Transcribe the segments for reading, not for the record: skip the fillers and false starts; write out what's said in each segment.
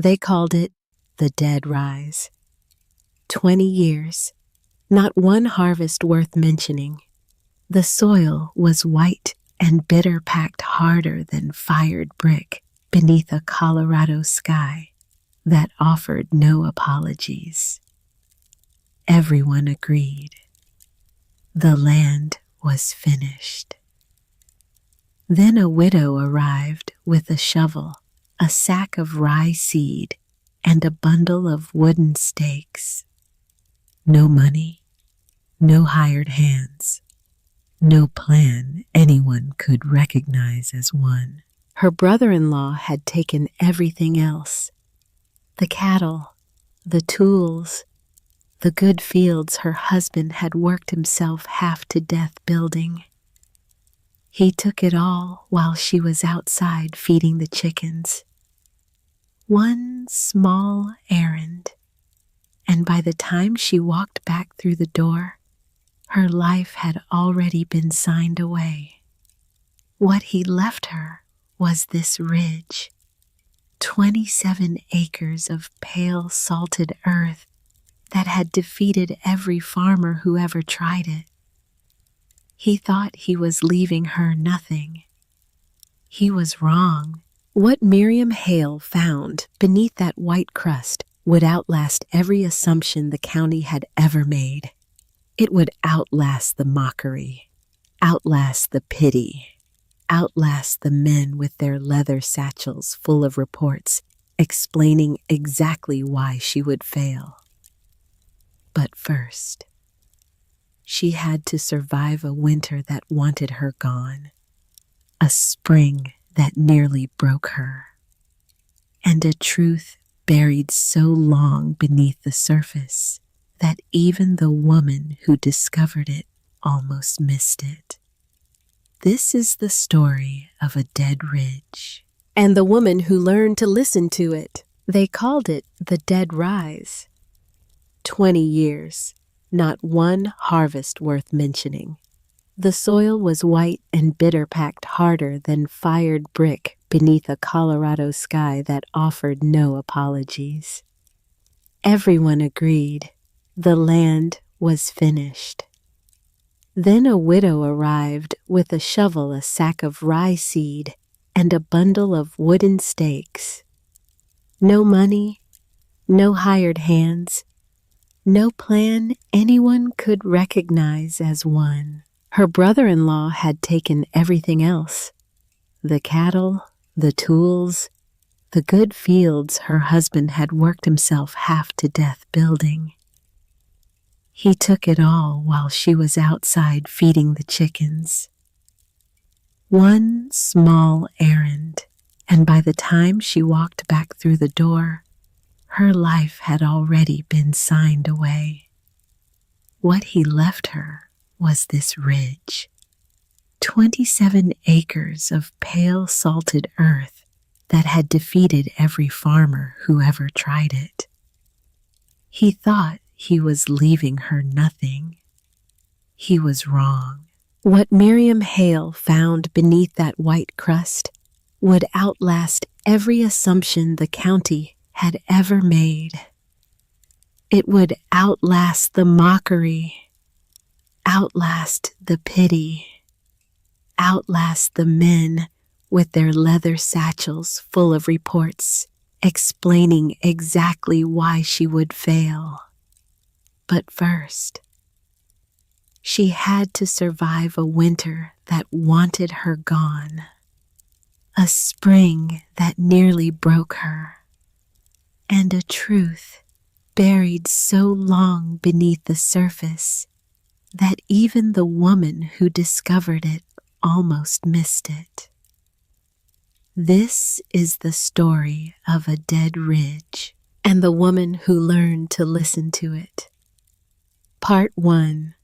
They called it the Dead Rise. 20 years, not one harvest worth mentioning. The soil was white and bitter, packed harder than fired brick beneath a Colorado sky that offered no apologies. Everyone agreed. The land was finished. Then a widow arrived with a shovel, a sack of rye seed, and a bundle of wooden stakes. No money, no hired hands, no plan anyone could recognize as one. Her brother-in-law had taken everything else: the cattle, the tools, the good fields her husband had worked himself half to death building. He took it all while she was outside feeding the chickens. One small errand, and by the time she walked back through the door, her life had already been signed away. What he left her was this ridge, 27 acres of pale salted earth that had defeated every farmer who ever tried it. He thought he was leaving her nothing. He was wrong. What Miriam Hale found beneath that white crust would outlast every assumption the county had ever made. It would outlast the mockery, outlast the pity, outlast the men with their leather satchels full of reports explaining exactly why she would fail. But first, she had to survive a winter that wanted her gone, a spring that nearly broke her, and a truth buried so long beneath the surface that even the woman who discovered it almost missed it. This is the story of a dead ridge, and the woman who learned to listen to it. They called it the Dead Rise. 20 years, not one harvest worth mentioning. The soil was white and bitter, packed harder than fired brick beneath a Colorado sky that offered no apologies. Everyone agreed. The land was finished. Then a widow arrived with a shovel, a sack of rye seed, and a bundle of wooden stakes. No money, no hired hands, no plan anyone could recognize as one. Her brother-in-law had taken everything else: the cattle, the tools, the good fields her husband had worked himself half to death building. He took it all while she was outside feeding the chickens. One small errand, and by the time she walked back through the door, her life had already been signed away. What he left her was this ridge, 27 acres of pale salted earth that had defeated every farmer who ever tried it. He thought he was leaving her nothing. He was wrong. What Miriam Hale found beneath that white crust would outlast every assumption the county had ever made. It would outlast the mockery, outlast the pity, outlast the men with their leather satchels full of reports explaining exactly why she would fail. But first, she had to survive a winter that wanted her gone, a spring that nearly broke her, and a truth buried so long beneath the surface that even the woman who discovered it almost missed it. This is the story of a dead ridge and the woman who learned to listen to it. Part 1.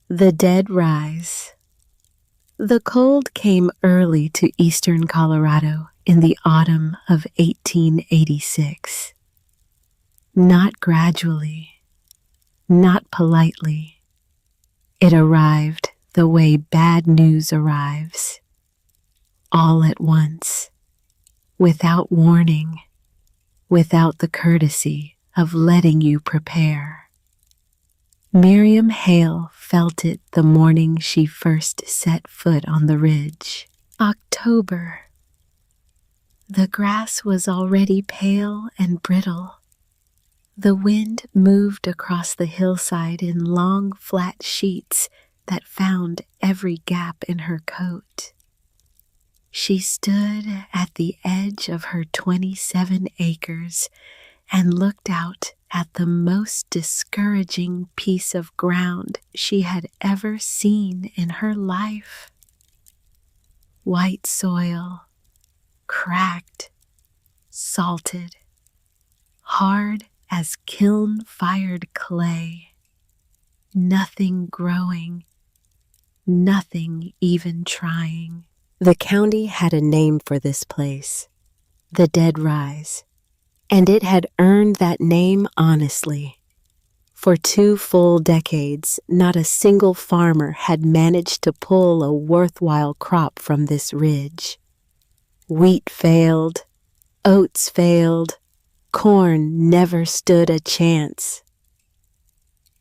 The Dead Rise. The cold came early to eastern Colorado in the autumn of 1886. Not gradually, not politely. It arrived the way bad news arrives, all at once, without warning, without the courtesy of letting you prepare. Miriam Hale felt it the morning she first set foot on the ridge. October. The grass was already pale and brittle. The wind moved across the hillside in long, flat sheets that found every gap in her coat. She stood at the edge of her 27 acres and looked out at the most discouraging piece of ground she had ever seen in her life. White soil, cracked, salted, hard as kiln-fired clay. Nothing growing, nothing even trying. The county had a name for this place, the Dead Rise, and it had earned that name honestly. For 2 full decades, not a single farmer had managed to pull a worthwhile crop from this ridge. Wheat failed, oats failed, corn never stood a chance.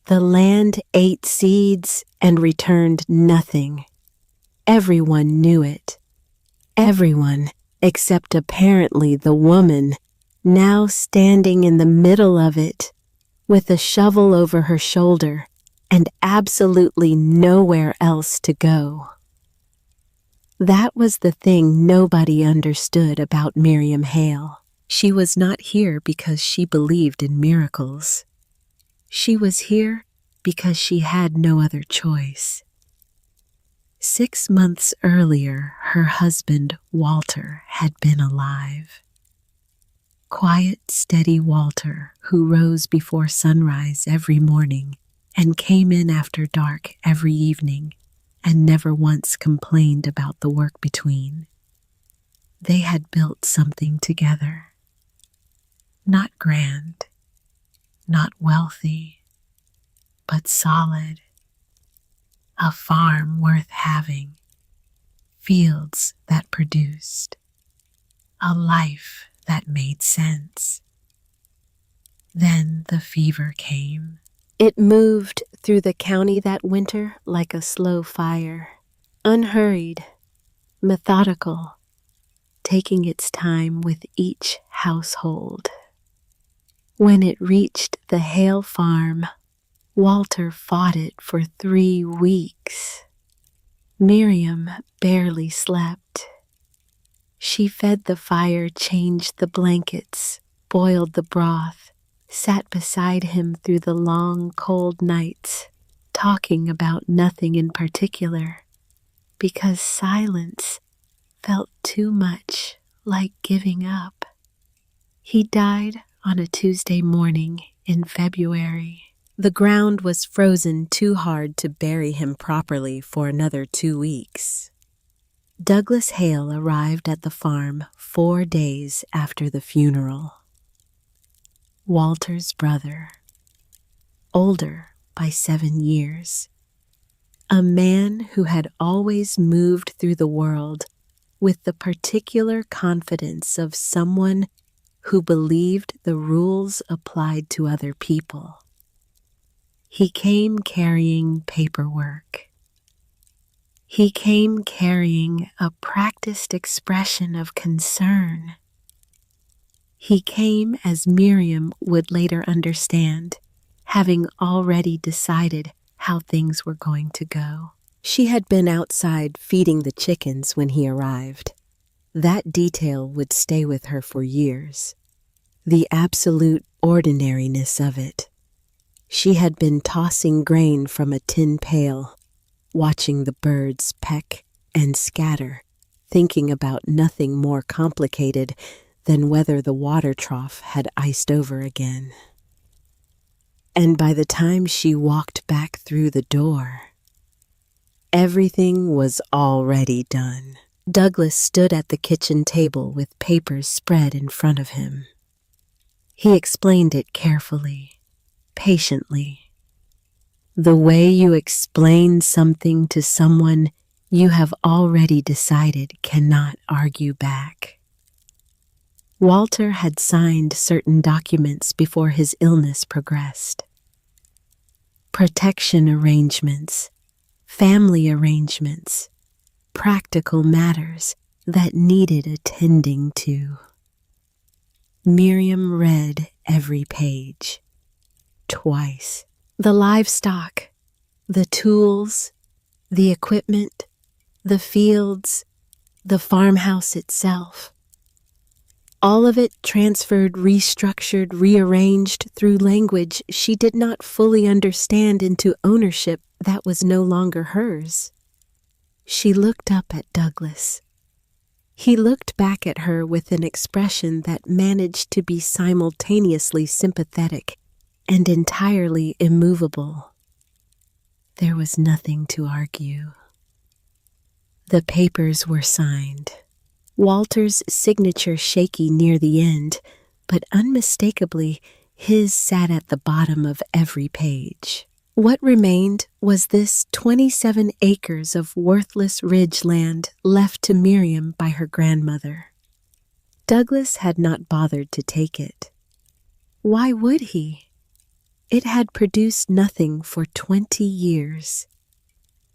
The land ate seeds and returned nothing. Everyone knew it. Everyone, except apparently the woman, now standing in the middle of it, with a shovel over her shoulder and absolutely nowhere else to go. That was the thing nobody understood about Miriam Hale. She was not here because she believed in miracles. She was here because she had no other choice. 6 months earlier, her husband, Walter, had been alive. Quiet, steady Walter, who rose before sunrise every morning and came in after dark every evening and never once complained about the work between. They had built something together. Not grand, not wealthy, but solid. A farm worth having, fields that produced, a life that made sense. Then the fever came. It moved through the county that winter like a slow fire, unhurried, methodical, taking its time with each household. When it reached the Hale farm, Walter fought it for 3 weeks. Miriam barely slept. She fed the fire, changed the blankets, boiled the broth, sat beside him through the long, cold nights, talking about nothing in particular, because silence felt too much like giving up. He died on a Tuesday morning in February. The ground was frozen too hard to bury him properly for another 2 weeks. Douglas Hale arrived at the farm 4 days after the funeral. Walter's brother, older by 7 years, a man who had always moved through the world with the particular confidence of someone who believed the rules applied to other people. He came carrying paperwork. He came carrying a practiced expression of concern. He came, as Miriam would later understand, having already decided how things were going to go. She had been outside feeding the chickens when he arrived. That detail would stay with her for years. The absolute ordinariness of it. She had been tossing grain from a tin pail, watching the birds peck and scatter, thinking about nothing more complicated than whether the water trough had iced over again. And by the time she walked back through the door, everything was already done. Douglas stood at the kitchen table with papers spread in front of him. He explained it carefully, patiently. The way you explain something to someone you have already decided cannot argue back. Walter had signed certain documents before his illness progressed. Protection arrangements, family arrangements, practical matters that needed attending to. Miriam read every page, twice. The livestock, the tools, the equipment, the fields, the farmhouse itself. All of it transferred, restructured, rearranged through language she did not fully understand into ownership that was no longer hers. She looked up at Douglas. He looked back at her with an expression that managed to be simultaneously sympathetic and entirely immovable. There was nothing to argue. The papers were signed. Walter's signature shaky near the end, but unmistakably his sat at the bottom of every page. What remained was this 27 acres of worthless ridge land left to Miriam by her grandmother. Douglas had not bothered to take it. Why would he? It had produced nothing for 20 years.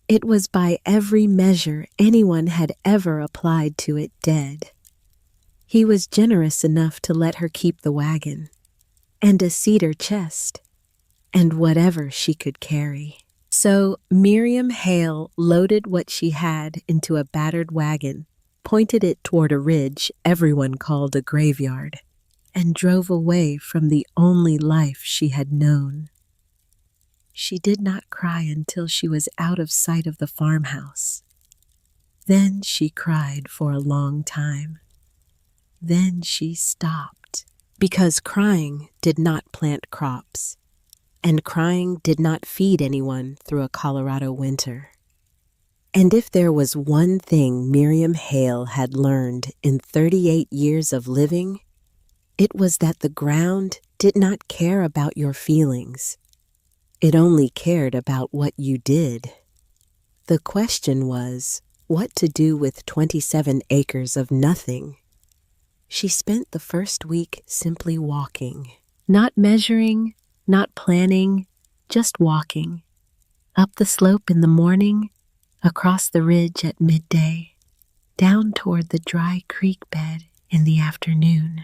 It was by every measure anyone had ever applied to it dead. He was generous enough to let her keep the wagon, and a cedar chest, and whatever she could carry. So Miriam Hale loaded what she had into a battered wagon, pointed it toward a ridge everyone called a graveyard, and drove away from the only life she had known. She did not cry until she was out of sight of the farmhouse. Then she cried for a long time. Then she stopped, because crying did not plant crops, and crying did not feed anyone through a Colorado winter. And if there was one thing Miriam Hale had learned in 38 years of living, it was that the ground did not care about your feelings. It only cared about what you did. The question was, what to do with 27 acres of nothing? She spent the first week simply walking. Not measuring, not planning, just walking. Up the slope in the morning, across the ridge at midday, down toward the dry creek bed in the afternoon.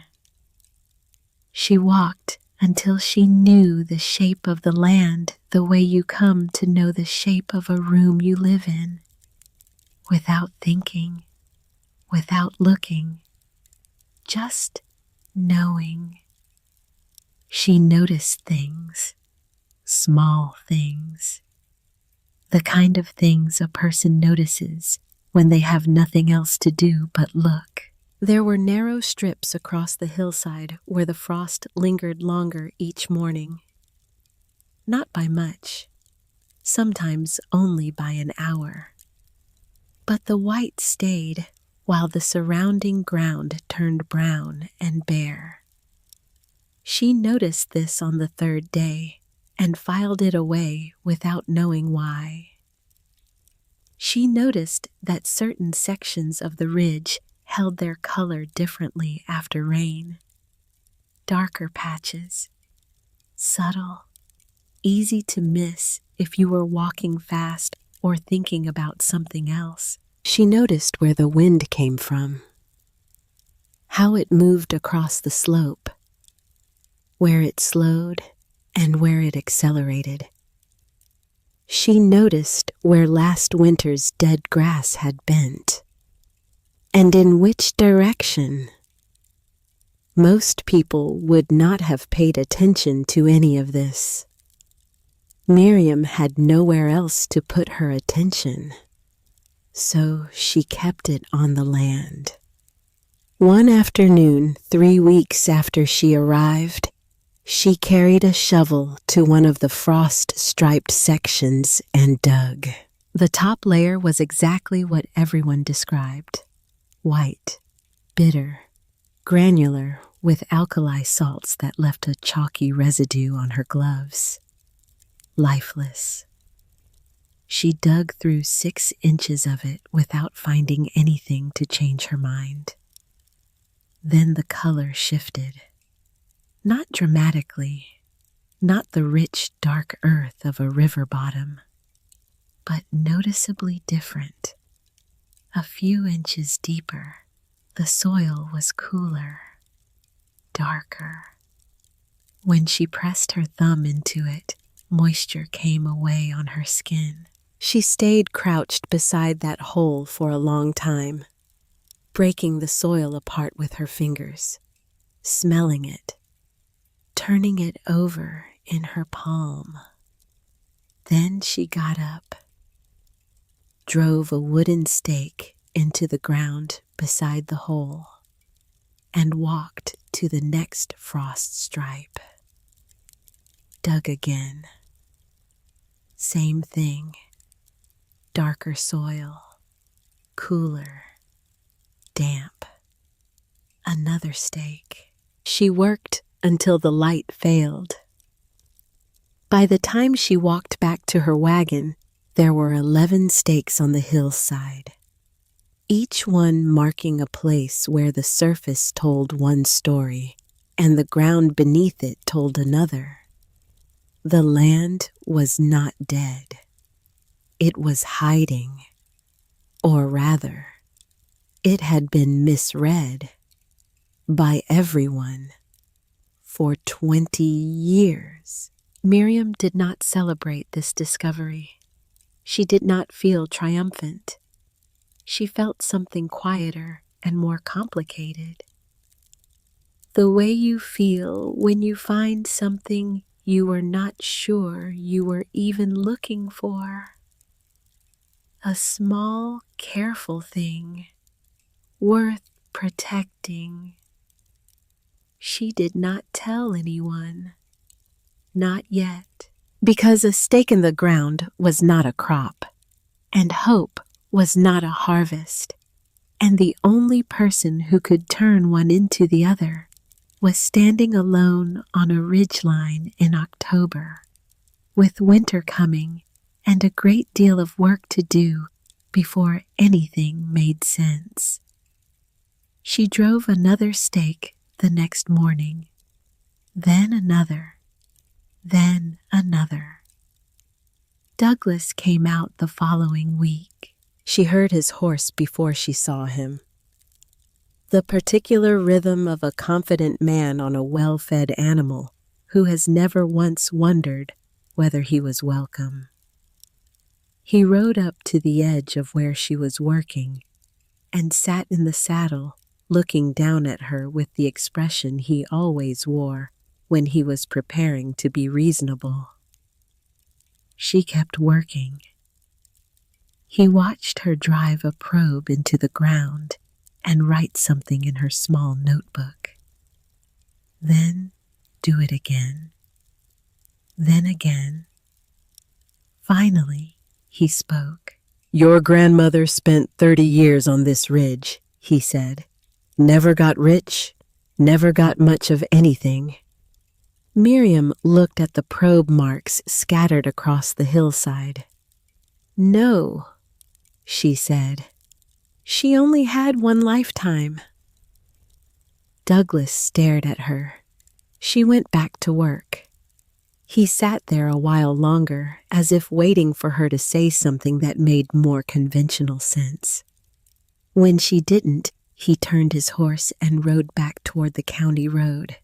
She walked until she knew the shape of the land the way you come to know the shape of a room you live in, without thinking, without looking, just knowing. She noticed things, small things, the kind of things a person notices when they have nothing else to do but look. There were narrow strips across the hillside where the frost lingered longer each morning. Not by much, sometimes only by an hour. But the white stayed while the surrounding ground turned brown and bare. She noticed this on the third day and filed it away without knowing why. She noticed that certain sections of the ridge held their color differently after rain. Darker patches, subtle, easy to miss if you were walking fast or thinking about something else. She noticed where the wind came from, how it moved across the slope, where it slowed and where it accelerated. She noticed where last winter's dead grass had bent, and in which direction. Most people would not have paid attention to any of this. Miriam had nowhere else to put her attention, so she kept it on the land. One afternoon, 3 weeks after she arrived, she carried a shovel to one of the frost-striped sections and dug. The top layer was exactly what everyone described. White, bitter, granular, with alkali salts that left a chalky residue on her gloves. Lifeless. She dug through 6 inches of it without finding anything to change her mind. Then the color shifted. Not dramatically, not the rich, dark earth of a river bottom, but noticeably different. A few inches deeper, the soil was cooler, darker. When she pressed her thumb into it, moisture came away on her skin. She stayed crouched beside that hole for a long time, breaking the soil apart with her fingers, smelling it, turning it over in her palm. Then she got up, drove a wooden stake into the ground beside the hole, and walked to the next frost stripe. Dug again. Same thing. Darker soil, cooler, damp. Another stake. She worked until the light failed. By the time she walked back to her wagon, there were 11 stakes on the hillside, each one marking a place where the surface told one story and the ground beneath it told another. The land was not dead. It was hiding, or rather, it had been misread by everyone for 20 years. Miriam did not celebrate this discovery. She did not feel triumphant. She felt something quieter and more complicated. The way you feel when you find something you were not sure you were even looking for. A small, careful thing, worth protecting. She did not tell anyone. Not yet. Because a stake in the ground was not a crop, and hope was not a harvest, and the only person who could turn one into the other was standing alone on a ridgeline in October, with winter coming and a great deal of work to do before anything made sense. She drove another stake the next morning, then another, then another. Douglas came out the following week. She heard his horse before she saw him. The particular rhythm of a confident man on a well-fed animal who has never once wondered whether he was welcome. He rode up to the edge of where she was working and sat in the saddle, looking down at her with the expression he always wore when he was preparing to be reasonable. She kept working. He watched her drive a probe into the ground and write something in her small notebook. Then do it again. Then again. Finally, he spoke. "Your grandmother spent 30 years on this ridge," he said. "Never got rich, never got much of anything." Miriam looked at the probe marks scattered across the hillside. "No," she said. "She only had one lifetime." Douglas stared at her. She went back to work. He sat there a while longer, as if waiting for her to say something that made more conventional sense. When she didn't, he turned his horse and rode back toward the county road.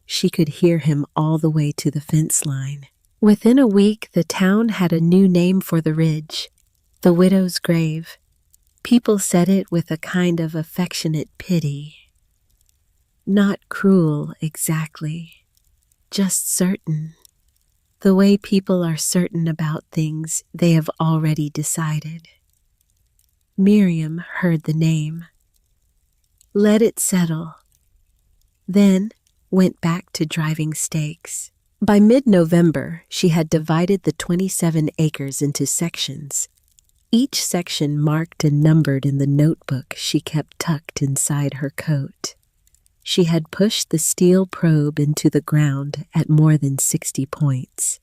She could hear him all the way to the fence line. Within a week, the town had a new name for the ridge, the Widow's Grave. People said it with a kind of affectionate pity. Not cruel, exactly, just certain. The way people are certain about things they have already decided. Miriam heard the name. Let it settle. Then went back to driving stakes. By mid-November, she had divided the 27 acres into sections, each section marked and numbered in the notebook she kept tucked inside her coat. She had pushed the steel probe into the ground at more than 60 points.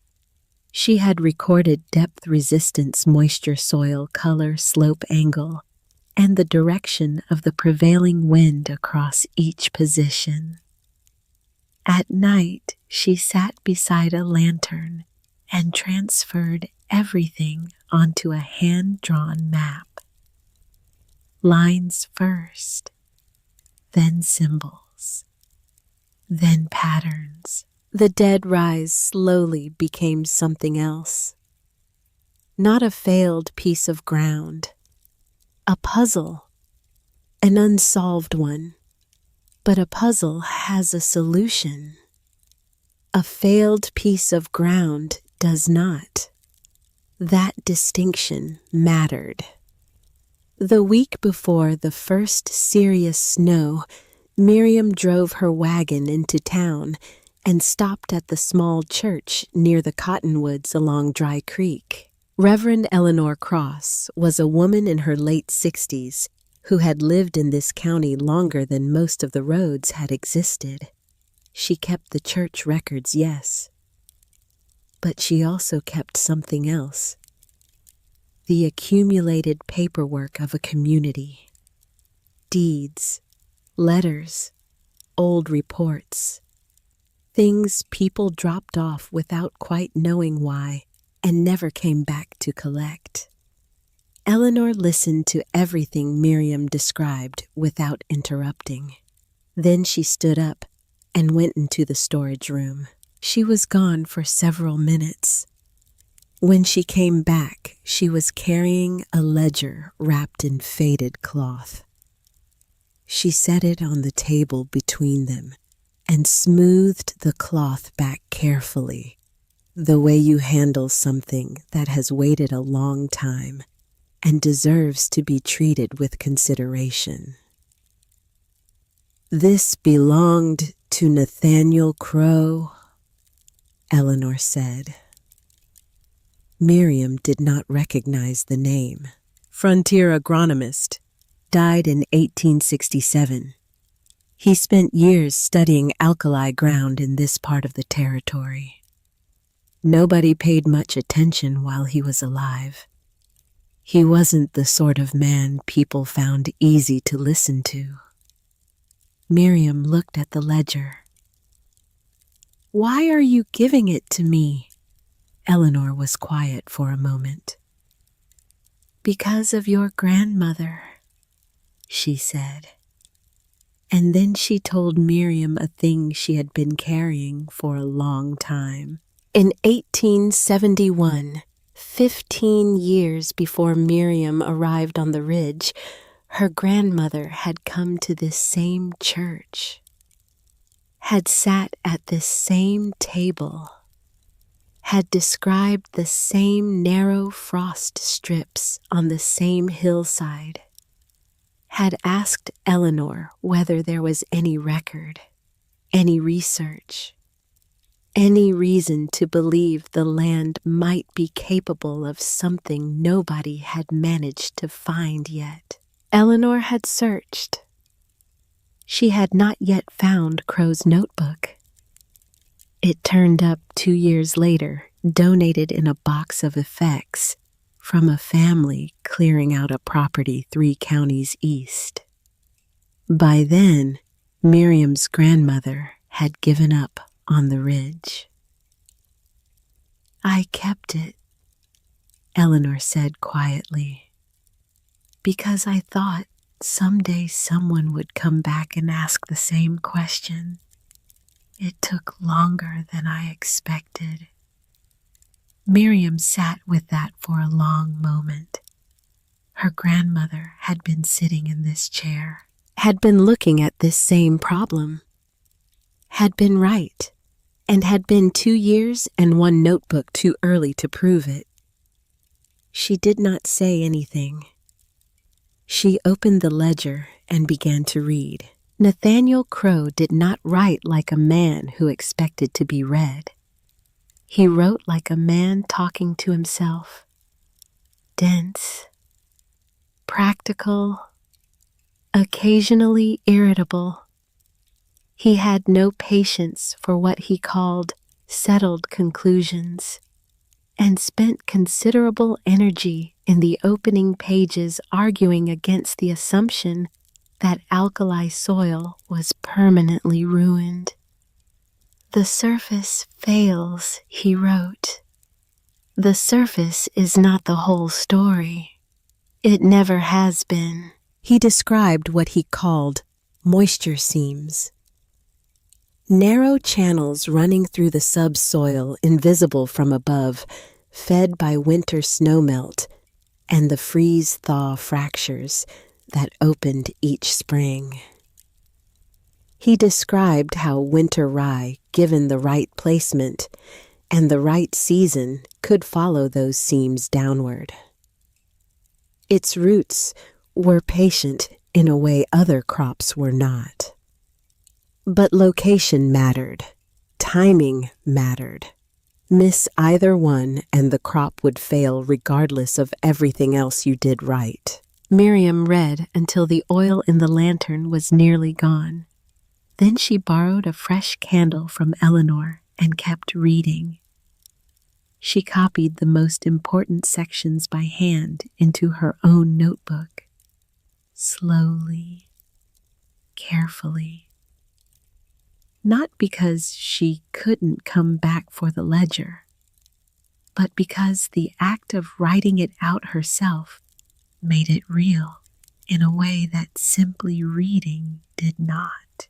She had recorded depth, resistance, moisture, soil, color, slope, angle, and the direction of the prevailing wind across each position. At night, she sat beside a lantern and transferred everything onto a hand-drawn map. Lines first, then symbols, then patterns. The dead rise slowly became something else. Not a failed piece of ground, a puzzle, an unsolved one. But a puzzle has a solution. A failed piece of ground does not. That distinction mattered. The week before the first serious snow, Miriam drove her wagon into town and stopped at the small church near the cottonwoods along Dry Creek. Reverend Eleanor Cross was a woman in her late 60s who had lived in this county longer than most of the roads had existed. She kept the church records, yes, but she also kept something else: the accumulated paperwork of a community. Deeds, letters, old reports, things people dropped off without quite knowing why and never came back to collect. Eleanor listened to everything Miriam described without interrupting. Then she stood up and went into the storage room. She was gone for several minutes. When she came back, she was carrying a ledger wrapped in faded cloth. She set it on the table between them and smoothed the cloth back carefully, the way you handle something that has waited a long time and deserves to be treated with consideration. "This belonged to Nathaniel Crow," Eleanor said. Miriam did not recognize the name. Frontier agronomist, died in 1867. He spent years studying alkali ground in this part of the territory. Nobody paid much attention while he was alive. He wasn't the sort of man people found easy to listen to. Miriam looked at the ledger. "Why are you giving it to me?" Eleanor was quiet for a moment. "Because of your grandmother," she said. And then she told Miriam a thing she had been carrying for a long time. In 1871, 15 years before Miriam arrived on the ridge, her grandmother had come to this same church, had sat at this same table, had described the same narrow frost strips on the same hillside, had asked Eleanor whether there was any record, any research, any reason to believe the land might be capable of something nobody had managed to find yet. Eleanor had searched. She had not yet found Crow's notebook. It turned up 2 years later, donated in a box of effects from a family clearing out a property 3 counties east. By then, Miriam's grandmother had given up on the ridge. "I kept it," Eleanor said quietly, "because I thought someday someone would come back and ask the same question. It took longer than I expected." Miriam sat with that for a long moment. Her grandmother had been sitting in this chair, had been looking at this same problem, had been right, and had been 2 years and 1 notebook too early to prove it. She did not say anything. She opened the ledger and began to read. Nathaniel Crow did not write like a man who expected to be read. He wrote like a man talking to himself. Dense, practical, occasionally irritable. He had no patience for what he called settled conclusions, and spent considerable energy in the opening pages arguing against the assumption that alkali soil was permanently ruined. "The surface fails," he wrote. "The surface is not the whole story. It never has been." He described what he called moisture seams. Narrow channels running through the subsoil, invisible from above, fed by winter snowmelt and the freeze-thaw fractures that opened each spring. He described how winter rye, given the right placement and the right season, could follow those seams downward. Its roots were patient in a way other crops were not. But location mattered. Timing mattered. Miss either one and the crop would fail regardless of everything else you did right. Miriam read until the oil in the lantern was nearly gone. Then she borrowed a fresh candle from Eleanor and kept reading. She copied the most important sections by hand into her own notebook. Slowly, carefully. Not because she couldn't come back for the ledger, but because the act of writing it out herself made it real in a way that simply reading did not.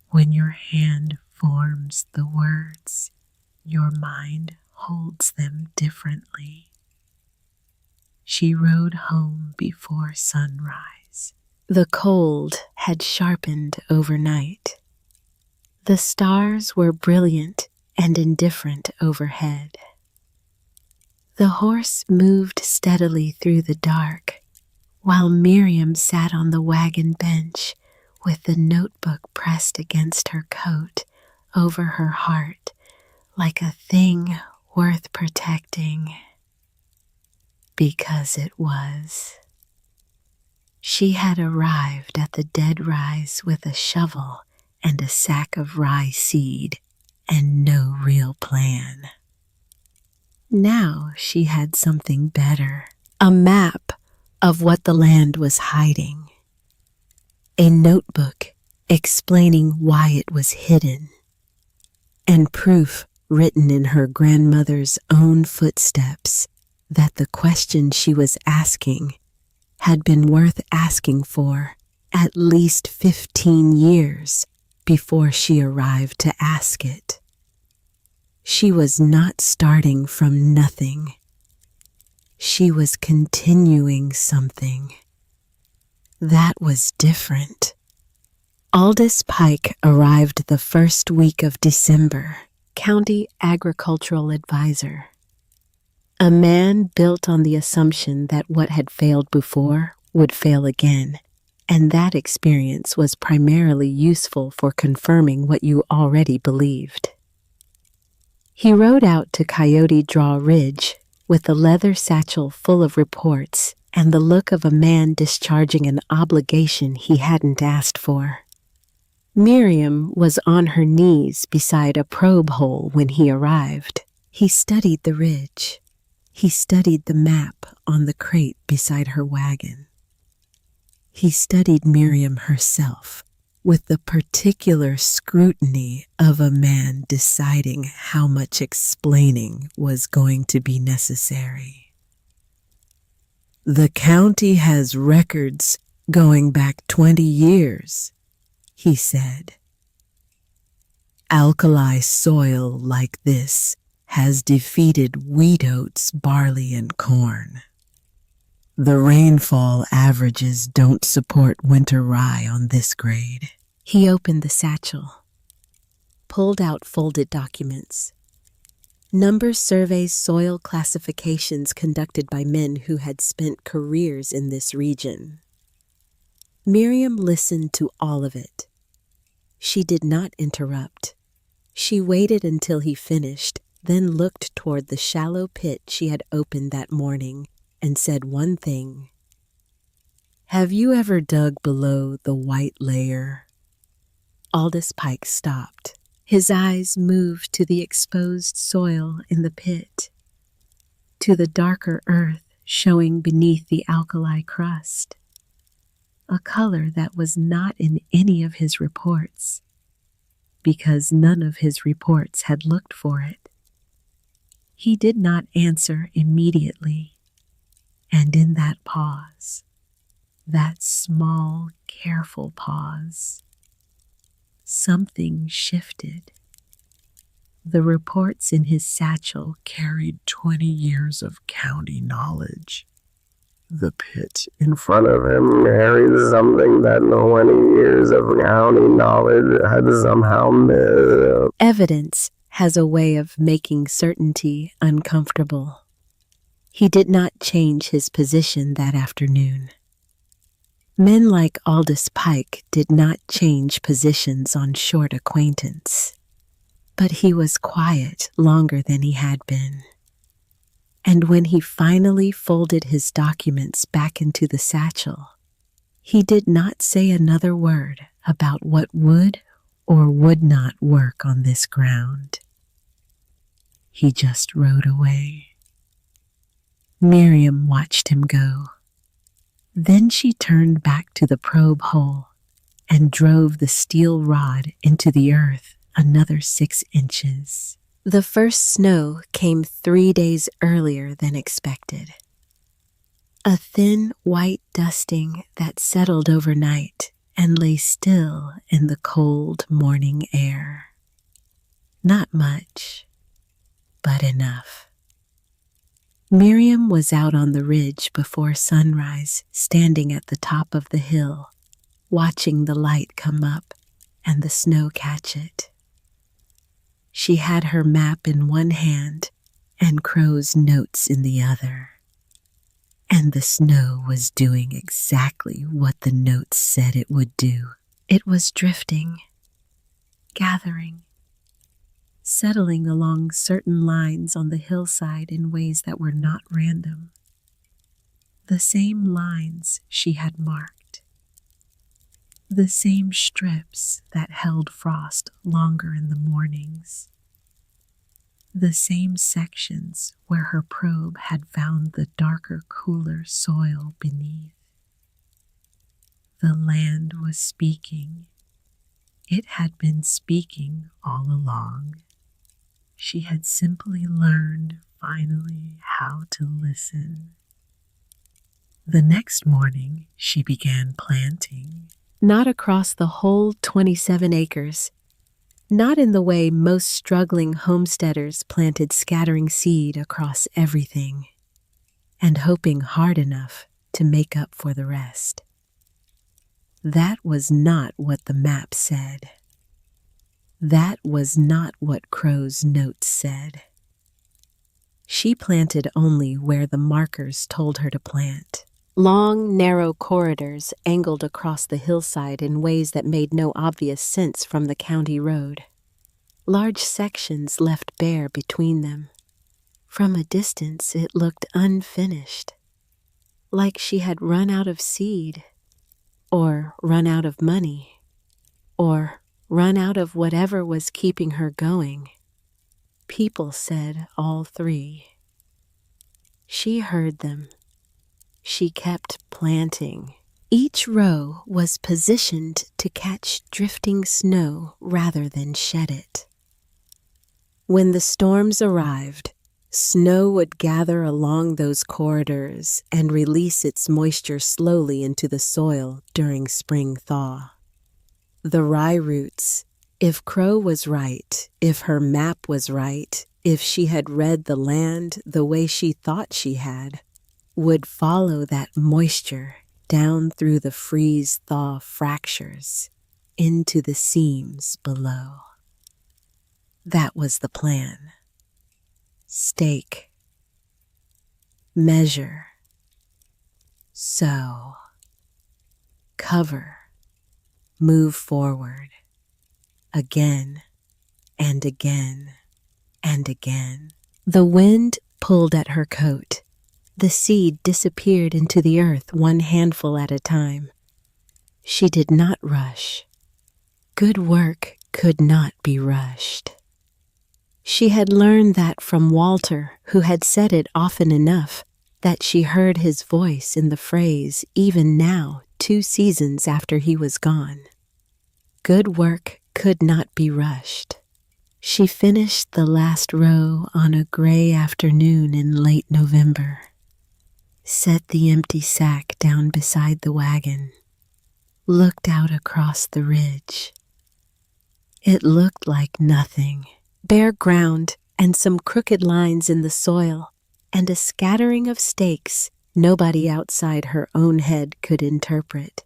When your hand forms the words, your mind holds them differently. She rode home before sunrise. The cold had sharpened overnight. The stars were brilliant and indifferent overhead. The horse moved steadily through the dark, while Miriam sat on the wagon bench with the notebook pressed against her coat over her heart like a thing worth protecting. Because it was. She had arrived at the dead rise with a shovel and a sack of rye seed and no real plan. Now she had something better, a map of what the land was hiding, a notebook explaining why it was hidden, and proof written in her grandmother's own footsteps that the question she was asking had been worth asking for at least 15 years before she arrived to ask it. She was not starting from nothing. She was continuing something. That was different. Aldous Pike arrived the first week of December, County Agricultural Advisor. A man built on the assumption that what had failed before would fail again, and that experience was primarily useful for confirming what you already believed. He rode out to Coyote Draw Ridge with a leather satchel full of reports and the look of a man discharging an obligation he hadn't asked for. Miriam was on her knees beside a probe hole when he arrived. He studied the ridge. He studied the map on the crate beside her wagon. He studied Miriam herself with the particular scrutiny of a man deciding how much explaining was going to be necessary. "The county has records going back 20 years, he said. "Alkali soil like this has defeated wheat, oats, barley, and corn. The rainfall averages don't support winter rye on this grade." He opened the satchel, pulled out folded documents. Number surveys, soil classifications conducted by men who had spent careers in this region. Miriam listened to all of it. She did not interrupt. She waited until he finished, then looked toward the shallow pit she had opened that morning and said one thing. "Have you ever dug below the white layer?" Aldous Pike stopped. His eyes moved to the exposed soil in the pit, to the darker earth showing beneath the alkali crust, a color that was not in any of his reports, because none of his reports had looked for it. He did not answer immediately, and in that pause, that small, careful pause, something shifted. The reports in his satchel carried 20 years of county knowledge. The pit in front of him carried something that 20 years of county knowledge had somehow missed. Evidence has a way of making certainty uncomfortable. He did not change his position that afternoon. Men like Aldous Pike did not change positions on short acquaintance. But he was quiet longer than he had been. And when he finally folded his documents back into the satchel, he did not say another word about what would or would not work on this ground. He just rode away. Miriam watched him go. Then she turned back to the probe hole and drove the steel rod into the earth another 6 inches. The first snow came 3 days earlier than expected. A thin white dusting that settled overnight and lay still in the cold morning air. Not much, but enough. Miriam was out on the ridge before sunrise, standing at the top of the hill, watching the light come up and the snow catch it. She had her map in one hand and Crow's notes in the other. And the snow was doing exactly what the notes said it would do. It was drifting, gathering, settling along certain lines on the hillside in ways that were not random. The same lines she had marked. The same strips that held frost longer in the mornings. The same sections where her probe had found the darker, cooler soil beneath. The land was speaking. It had been speaking all along. She had simply learned, finally, how to listen. The next morning, she began planting. Not across the whole 27 acres. Not in the way most struggling homesteaders planted scattering seed across everything, and hoping hard enough to make up for the rest. That was not what the map said. That was not what Crow's notes said. She planted only where the markers told her to plant. Long, narrow corridors angled across the hillside in ways that made no obvious sense from the county road. Large sections left bare between them. From a distance, it looked unfinished, like she had run out of seed, or run out of money, or run out of whatever was keeping her going. People said all three. She heard them. She kept planting. Each row was positioned to catch drifting snow rather than shed it. When the storms arrived, snow would gather along those corridors and release its moisture slowly into the soil during spring thaw. The rye roots, if Crow was right, if her map was right, if she had read the land the way she thought she had, would follow that moisture down through the freeze-thaw fractures into the seams below. That was the plan. Stake, measure, sow, cover, move forward, again and again and again. The wind pulled at her coat. The seed disappeared into the earth one handful at a time. She did not rush. Good work could not be rushed. She had learned that from Walter, who had said it often enough, that she heard his voice in the phrase even now, 2 seasons after he was gone. Good work could not be rushed. She finished the last row on a gray afternoon in late November, set the empty sack down beside the wagon, looked out across the ridge. It looked like nothing, bare ground and some crooked lines in the soil, and a scattering of stakes nobody outside her own head could interpret.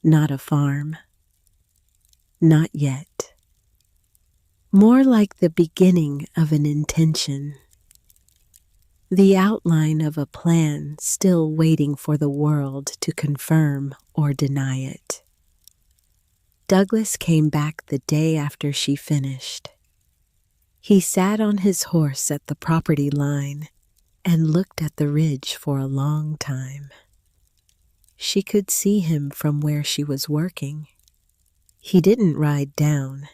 Not a farm. Not yet. More like the beginning of an intention. The outline of a plan still waiting for the world to confirm or deny it. Douglas came back the day after she finished. He sat on his horse at the property line and looked at the ridge for a long time. She could see him from where she was working. He didn't ride down.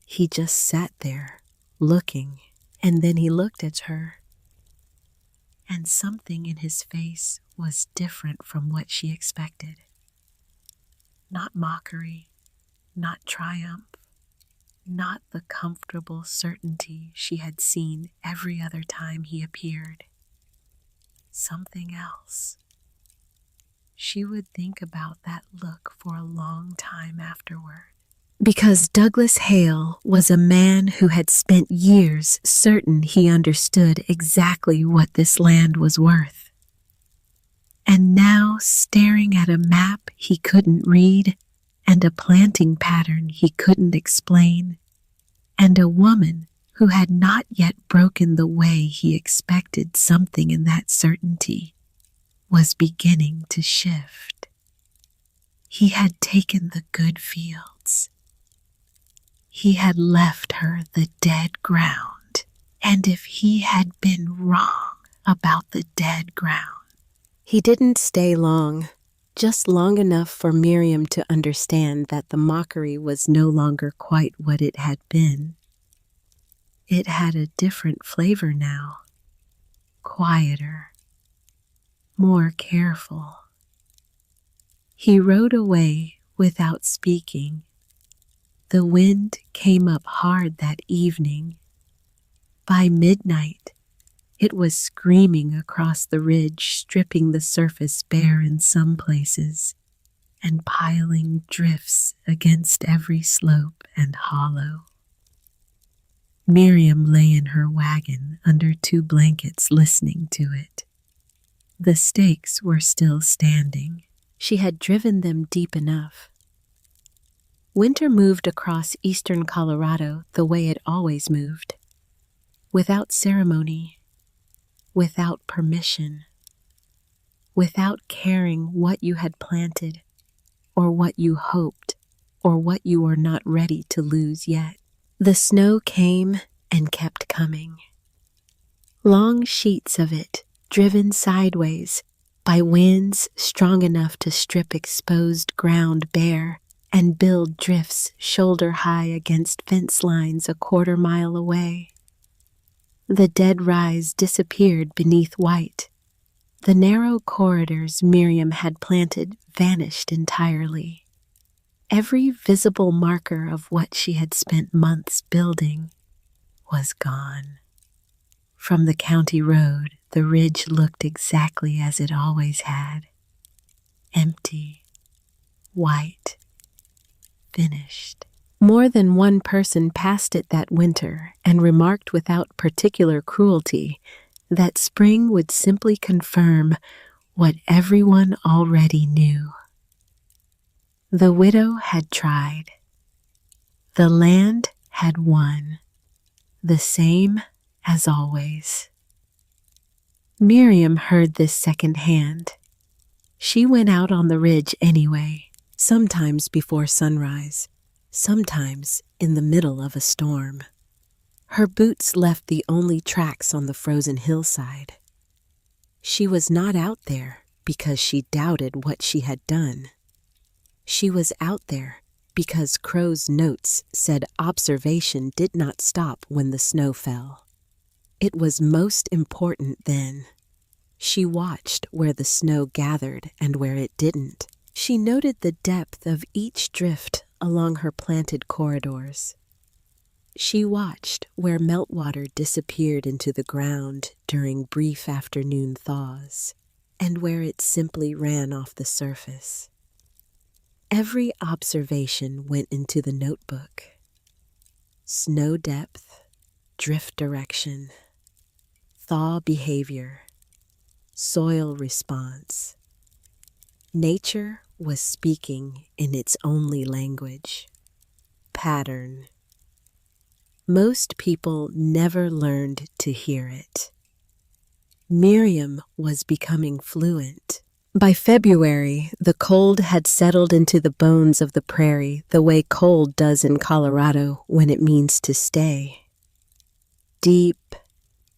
He just sat there, looking, and then he looked at her. And something in his face was different from what she expected. Not mockery, not triumph, not the comfortable certainty she had seen every other time he appeared. Something else. She would think about that look for a long time afterward. Because Douglas Hale was a man who had spent years certain he understood exactly what this land was worth. And now, staring at a map he couldn't read, and a planting pattern he couldn't explain, and a woman who had not yet broken the way he expected something in that certainty, was beginning to shift. He had taken the good fields. He had left her the dead ground, and if he had been wrong about the dead ground. He didn't stay long, just long enough for Miriam to understand that the mockery was no longer quite what it had been. It had a different flavor now, quieter, more careful. He rode away without speaking. The wind came up hard that evening. By midnight, it was screaming across the ridge, stripping the surface bare in some places, and piling drifts against every slope and hollow. Miriam lay in her wagon under 2 blankets listening to it. The stakes were still standing. She had driven them deep enough. Winter moved across eastern Colorado the way it always moved, without ceremony, without permission, without caring what you had planted, or what you hoped, or what you were not ready to lose yet. The snow came and kept coming. Long sheets of it, driven sideways by winds strong enough to strip exposed ground bare and build drifts shoulder-high against fence lines a 1/4 mile away. The dead rise disappeared beneath white. The narrow corridors Miriam had planted vanished entirely. Every visible marker of what she had spent months building was gone. From the county road, the ridge looked exactly as it always had. Empty, white, finished. More than one person passed it that winter and remarked without particular cruelty that spring would simply confirm what everyone already knew. The widow had tried. The land had won, the same as always. Miriam heard this secondhand. She went out on the ridge anyway, sometimes before sunrise, sometimes in the middle of a storm. Her boots left the only tracks on the frozen hillside. She was not out there because she doubted what she had done. She was out there because Crow's notes said observation did not stop when the snow fell. It was most important then. She watched where the snow gathered and where it didn't. She noted the depth of each drift along her planted corridors. She watched where meltwater disappeared into the ground during brief afternoon thaws, and where it simply ran off the surface. Every observation went into the notebook. Snow depth, drift direction, thaw behavior, soil response. Nature was speaking in its only language, pattern. Most people never learned to hear it. Miriam was becoming fluent. By February, the cold had settled into the bones of the prairie the way cold does in Colorado when it means to stay. Deep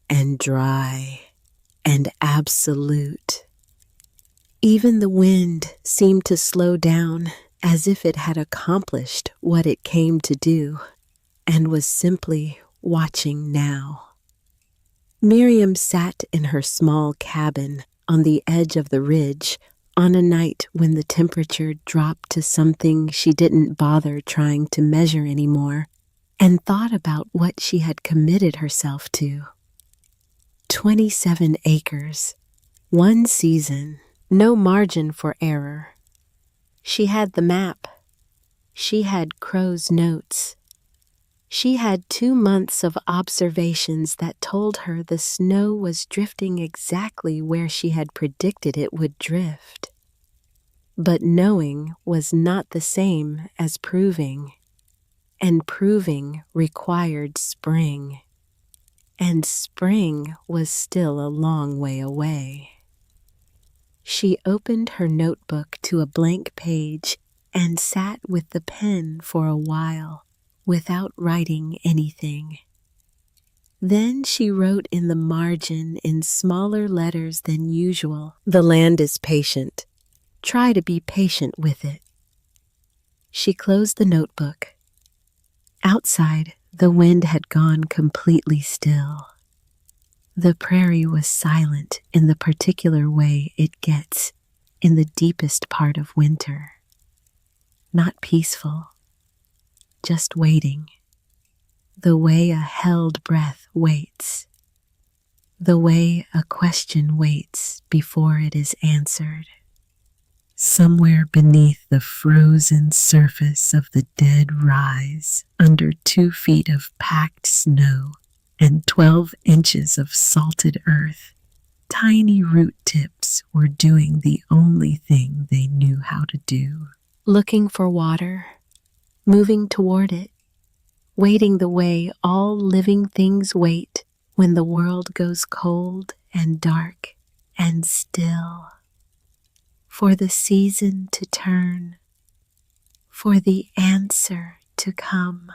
and dry and absolute. Even the wind seemed to slow down as if it had accomplished what it came to do and was simply watching now. Miriam sat in her small cabin on the edge of the ridge on a night when the temperature dropped to something she didn't bother trying to measure anymore, and thought about what she had committed herself to. 27 acres, one season, no margin for error. She had the map. She had Crow's notes. She had 2 months of observations that told her the snow was drifting exactly where she had predicted it would drift. But knowing was not the same as proving, and proving required spring, and spring was still a long way away. She opened her notebook to a blank page and sat with the pen for a while, without writing anything. Then she wrote in the margin in smaller letters than usual, "The land is patient. Try to be patient with it." She closed the notebook. Outside, the wind had gone completely still. The prairie was silent in the particular way it gets in the deepest part of winter. Not peaceful, just waiting, the way a held breath waits, the way a question waits before it is answered. Somewhere beneath the frozen surface of the dead rise, under 2 feet of packed snow and 12 inches of salted earth, tiny root tips were doing the only thing they knew how to do. Looking for water, moving toward it, waiting the way all living things wait when the world goes cold and dark and still. For the season to turn, for the answer to come,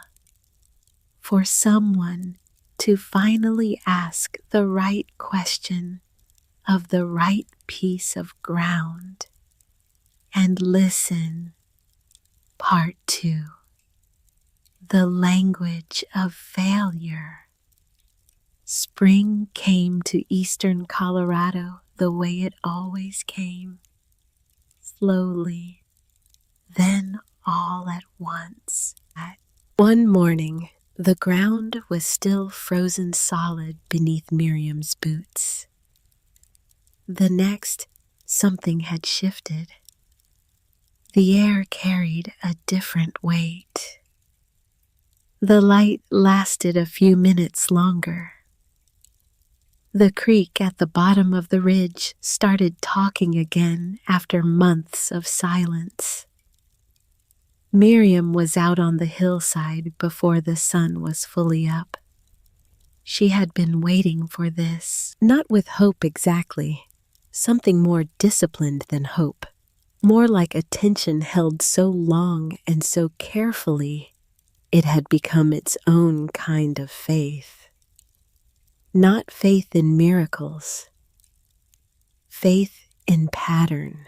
for someone to finally ask the right question of the right piece of ground, and listen. Part 2. The language of failure. Spring came to eastern Colorado the way it always came. Slowly, then all at once. One morning, the ground was still frozen solid beneath Miriam's boots. The next, something had shifted. The air carried a different weight. The light lasted a few minutes longer. The creek at the bottom of the ridge started talking again after months of silence. Miriam was out on the hillside before the sun was fully up. She had been waiting for this, not with hope exactly, something more disciplined than hope, more like attention held so long and so carefully it had become its own kind of faith. Not faith in miracles, faith in pattern,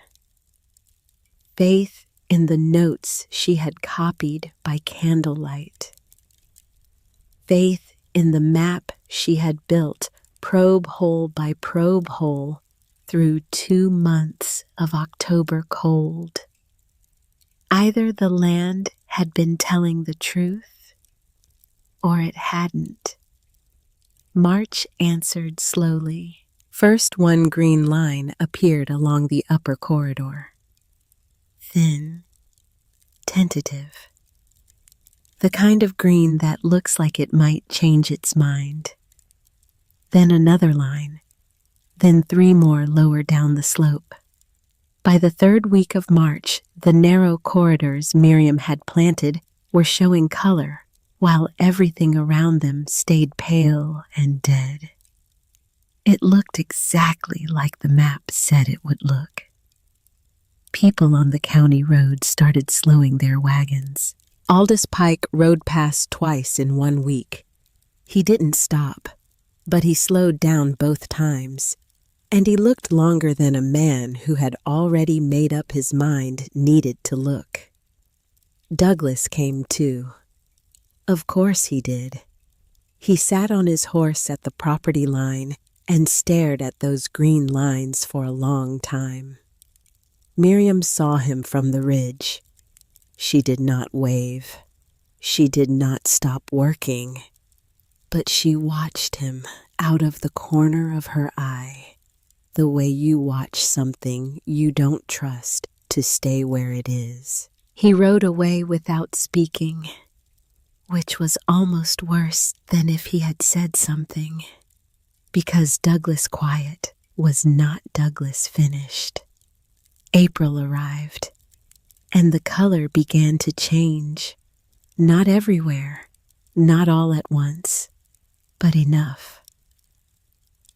faith in the notes she had copied by candlelight, faith in the map she had built probe hole by probe hole through 2 months of October cold. Either the land had been telling the truth, or it hadn't. March answered slowly. First, one green line appeared along the upper corridor. Thin, tentative. The kind of green that looks like it might change its mind. Then another line, then 3 more lower down the slope. By the 3rd week of March, the narrow corridors Miriam had planted were showing color, while everything around them stayed pale and dead. It looked exactly like the map said it would look. People on the county road started slowing their wagons. Aldous Pike rode past twice in 1 week. He didn't stop, but he slowed down both times, and he looked longer than a man who had already made up his mind needed to look. Douglas came too. Of course he did. He sat on his horse at the property line and stared at those green lines for a long time. Miriam saw him from the ridge. She did not wave. She did not stop working. But she watched him out of the corner of her eye, the way you watch something you don't trust to stay where it is. He rode away without speaking, which was almost worse than if he had said something, because Douglas quiet was not Douglas finished. April arrived, and the color began to change. Not everywhere, not all at once, but enough.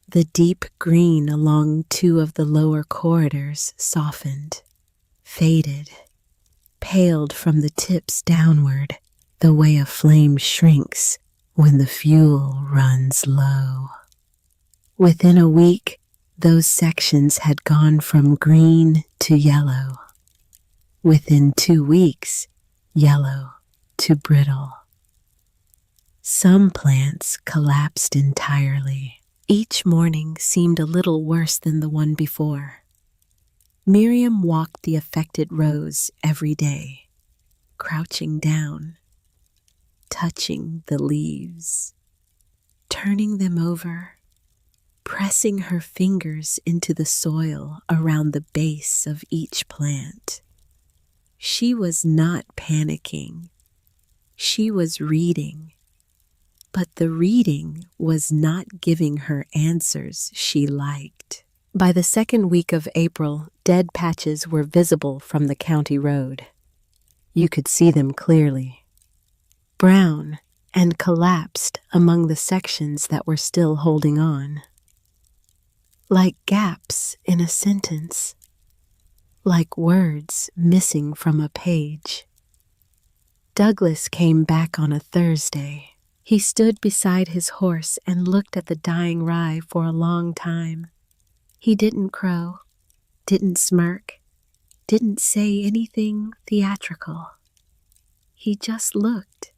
The deep green along 2 of the lower corridors softened, faded, paled from the tips downward, the way a flame shrinks when the fuel runs low. Within a week, those sections had gone from green to yellow. Within 2 weeks, yellow to brittle. Some plants collapsed entirely. Each morning seemed a little worse than the one before. Miriam walked the affected rows every day, crouching down, touching the leaves, turning them over, pressing her fingers into the soil around the base of each plant. She was not panicking. She was reading. But the reading was not giving her answers she liked. By the 2nd week of April, dead patches were visible from the county road. You could see them clearly. Brown and collapsed among the sections that were still holding on. Like gaps in a sentence. Like words missing from a page. Douglas came back on a Thursday. He stood beside his horse and looked at the dying rye for a long time. He didn't crow, didn't smirk, didn't say anything theatrical. He just looked.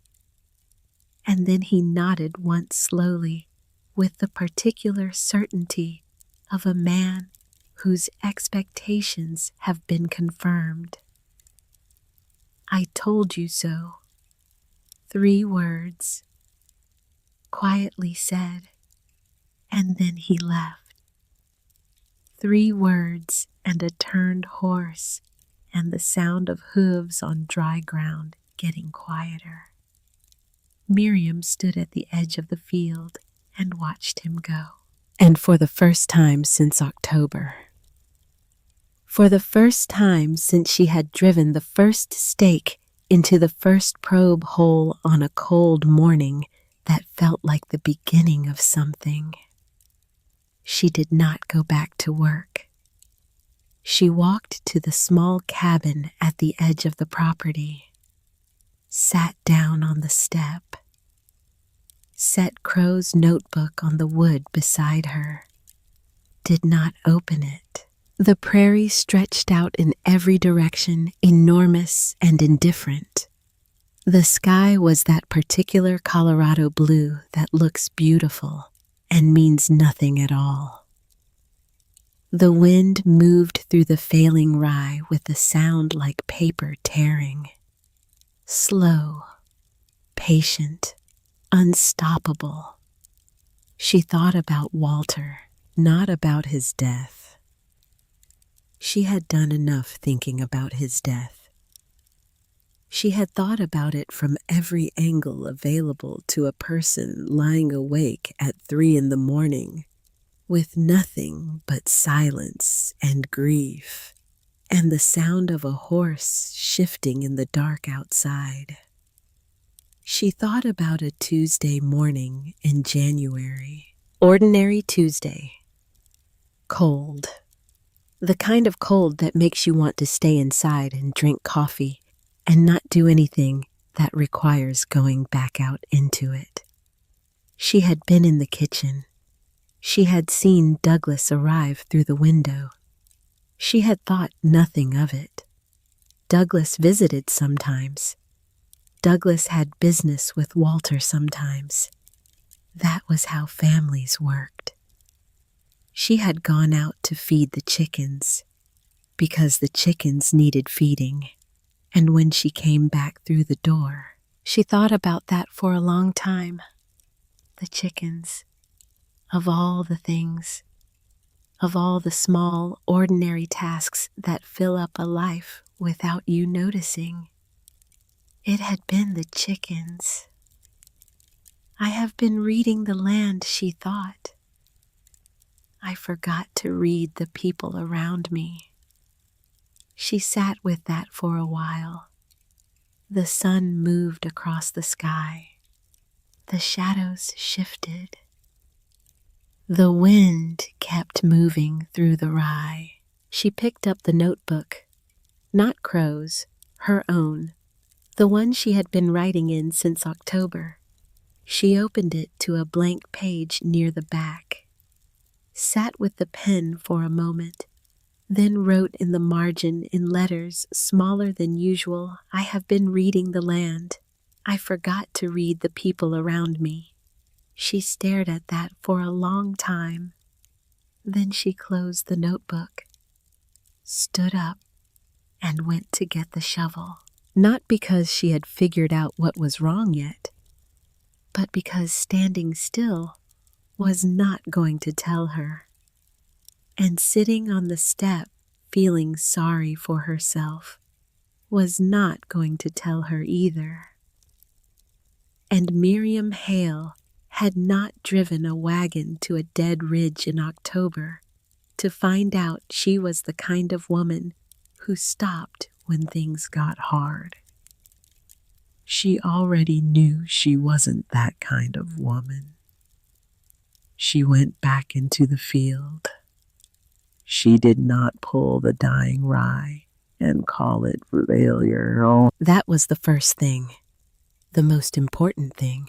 And then he nodded once slowly, with the particular certainty of a man whose expectations have been confirmed. I told you so. 3 words. Quietly said, and then he left. 3 words and a turned horse, and the sound of hooves on dry ground getting quieter. Miriam stood at the edge of the field and watched him go. And for the first time since October, for the first time since she had driven the first stake into the first probe hole on a cold morning that felt like the beginning of something, she did not go back to work. She walked to the small cabin at the edge of the property, sat down on the step, set Crow's notebook on the wood beside her, did not open it. The prairie stretched out in every direction, enormous and indifferent. The sky was that particular Colorado blue that looks beautiful and means nothing at all. The wind moved through the failing rye with a sound like paper tearing. Slow, patient, unstoppable. She thought about Walter, not about his death. She had done enough thinking about his death. She had thought about it from every angle available to a person lying awake at 3 a.m, with nothing but silence and grief, and the sound of a horse shifting in the dark outside. She thought about a Tuesday morning in January. Ordinary Tuesday. Cold. The kind of cold that makes you want to stay inside and drink coffee and not do anything that requires going back out into it. She had been in the kitchen. She had seen Douglas arrive through the window. She had thought nothing of it. Douglas visited sometimes. Douglas had business with Walter sometimes. That was how families worked. She had gone out to feed the chickens because the chickens needed feeding, and when she came back through the door, she thought about that for a long time. The chickens, of all the things, of all the small, ordinary tasks that fill up a life without you noticing. It had been the chickens. I have been reading the land, she thought. I forgot to read the people around me. She sat with that for a while. The sun moved across the sky. The shadows shifted. The wind kept moving through the rye. She picked up the notebook, not Crow's, her own, the one she had been writing in since October. She opened it to a blank page near the back, sat with the pen for a moment, then wrote in the margin in letters smaller than usual, I have been reading the land. I forgot to read the people around me. She stared at that for a long time. Then she closed the notebook, stood up, and went to get the shovel. Not because she had figured out what was wrong yet, but because standing still was not going to tell her. And sitting on the step, feeling sorry for herself, was not going to tell her either. And Miriam Hale had not driven a wagon to a dead ridge in October to find out she was the kind of woman who stopped when things got hard. She already knew she wasn't that kind of woman. She went back into the field. She did not pull the dying rye and call it failure. That was the first thing, the most important thing.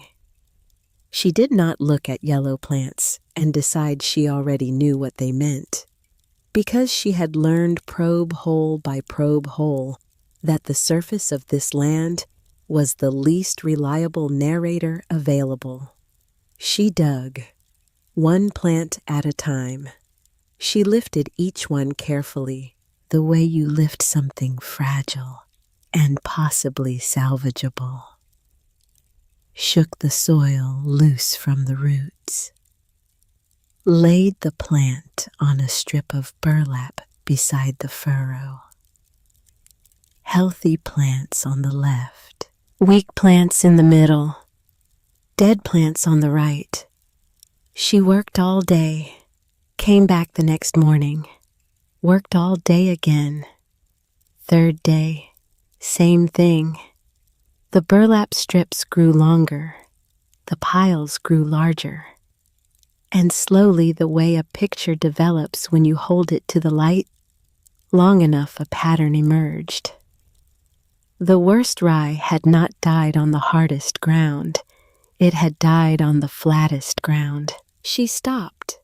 She did not look at yellow plants and decide she already knew what they meant, because she had learned probe hole by probe hole that the surface of this land was the least reliable narrator available. She dug, one plant at a time. She lifted each one carefully, the way you lift something fragile and possibly salvageable. Shook the soil loose from the roots. Laid the plant on a strip of burlap beside the furrow. Healthy plants on the left, weak plants in the middle, dead plants on the right. She worked all day, came back the next morning, worked all day again. Third day, same thing. The burlap strips grew longer, the piles grew larger. And slowly, the way a picture develops when you hold it to the light, long enough a pattern emerged. The worst rye had not died on the hardest ground. It had died on the flattest ground. She stopped,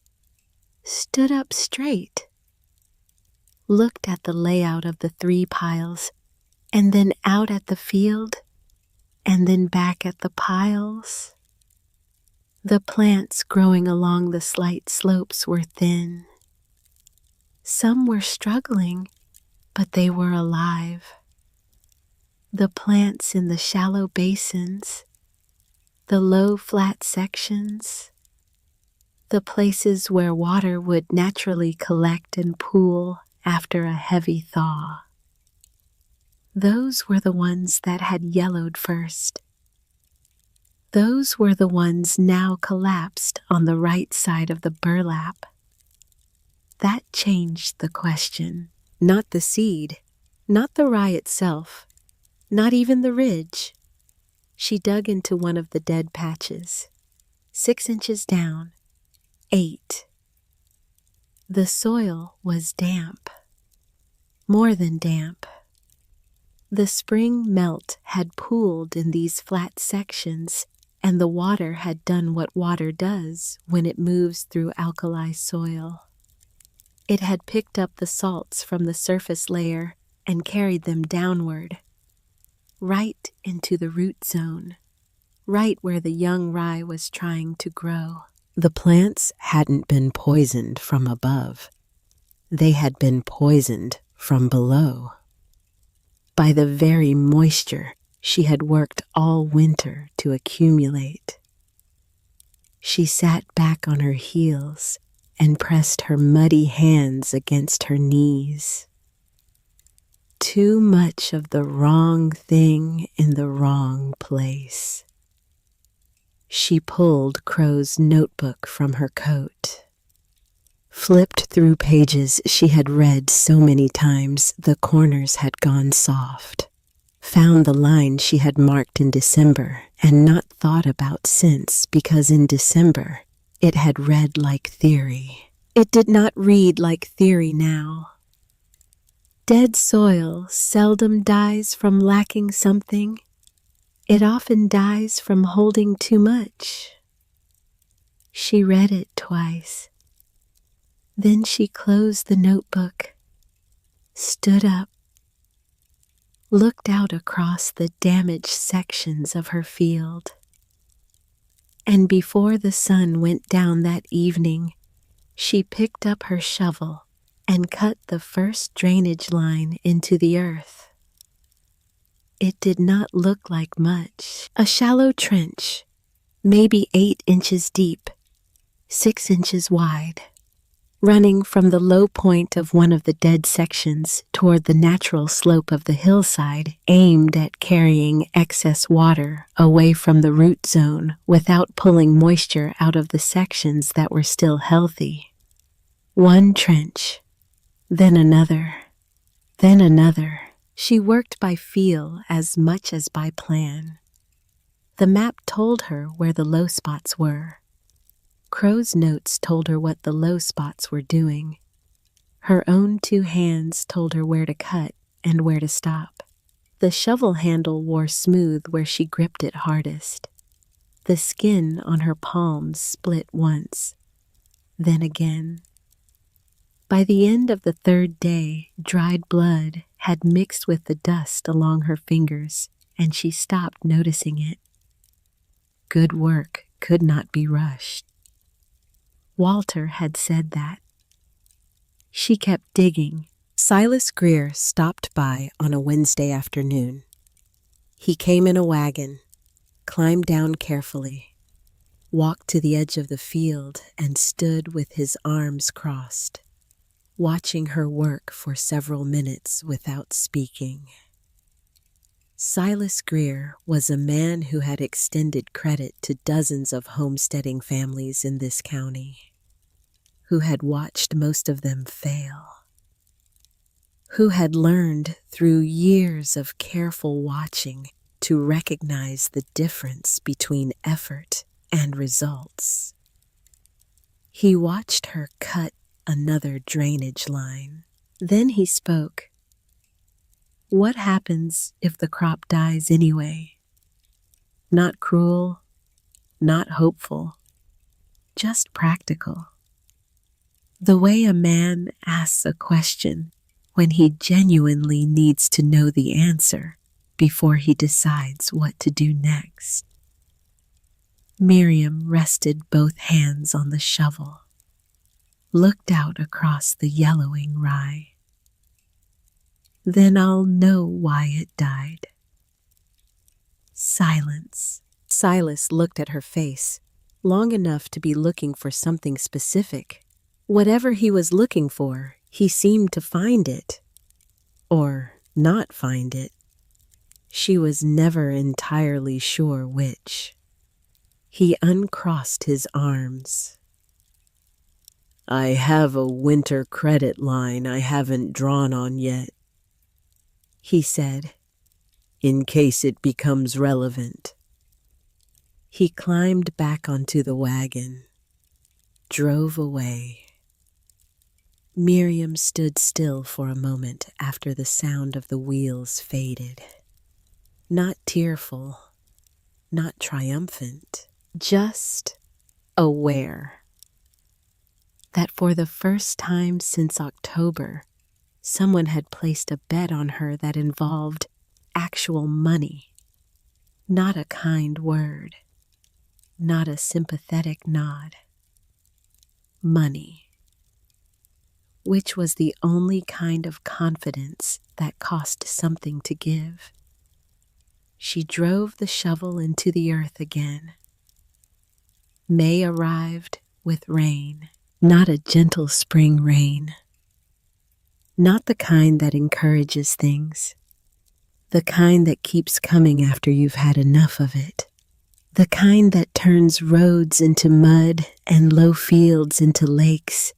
stood up straight, looked at the layout of the 3 piles, and then out at the field, and then back at the piles. The plants growing along the slight slopes were thin, Some were struggling, but they were alive. The plants in the shallow basins, the low flat sections, the places where water would naturally collect and pool after a heavy thaw. Those were the ones that had yellowed first. Those were the ones now collapsed on the right side of the burlap. That changed the question. Not the seed, not the rye itself, not even the ridge. She dug into one of the dead patches. 6 inches down. 8. The soil was damp. More than damp. The spring melt had pooled in these flat sections, and the water had done what water does when it moves through alkali soil. It had picked up the salts from the surface layer and carried them downward, right into the root zone, right where the young rye was trying to grow. The plants hadn't been poisoned from above. They had been poisoned from below. By the very moisture she had worked all winter to accumulate. She sat back on her heels and pressed her muddy hands against her knees. Too much of the wrong thing in the wrong place. She pulled Crow's notebook from her coat, flipped through pages she had read so many times the corners had gone soft, found the line she had marked in December and not thought about since because in December it had read like theory. It did not read like theory now. Dead soil seldom dies from lacking something. It often dies from holding too much. She read it twice. Then she closed the notebook, stood up, looked out across the damaged sections of her field. And before the sun went down that evening, she picked up her shovel and cut the first drainage line into the earth. It did not look like much. A shallow trench, maybe 8 inches deep, 6 inches wide, running from the low point of one of the dead sections toward the natural slope of the hillside, aimed at carrying excess water away from the root zone without pulling moisture out of the sections that were still healthy. One trench, then another, then another. She worked by feel as much as by plan. The map told her where the low spots were. Crow's notes told her what the low spots were doing. Her own 2 hands told her where to cut and where to stop. The shovel handle wore smooth where she gripped it hardest. The skin on her palms split once, then again. By the end of the 3rd day, dried blood had mixed with the dust along her fingers, and she stopped noticing it. Good work could not be rushed. Walter had said that. She kept digging. Silas Greer stopped by on a Wednesday afternoon. He came in a wagon, climbed down carefully, walked to the edge of the field, and stood with his arms crossed, watching her work for several minutes without speaking. Silas Greer was a man who had extended credit to dozens of homesteading families in this county, who had watched most of them fail, who had learned through years of careful watching to recognize the difference between effort and results. He watched her cut another drainage line. Then he spoke. What happens if the crop dies anyway? Not cruel, not hopeful, just practical. The way a man asks a question when he genuinely needs to know the answer before he decides what to do next. Miriam rested both hands on the shovel. looked out across the yellowing rye. Then I'll know why it died. Silence. Silas looked at her face, long enough to be looking for something specific. Whatever he was looking for, he seemed to find it. Or not find it. She was never entirely sure which. He uncrossed his arms. I have a winter credit line I haven't drawn on yet, he said, in case it becomes relevant. He climbed back onto the wagon, drove away. Miriam stood still for a moment after the sound of the wheels faded. Not tearful, not triumphant, just aware that for the first time since October, someone had placed a bet on her that involved actual money. Not a kind word, not a sympathetic nod. Money, which was the only kind of confidence that cost something to give. She drove the shovel into the earth again. May arrived with rain, not a gentle spring rain. Not the kind that encourages things, the kind that keeps coming after you've had enough of it, the kind that turns roads into mud and low fields into lakes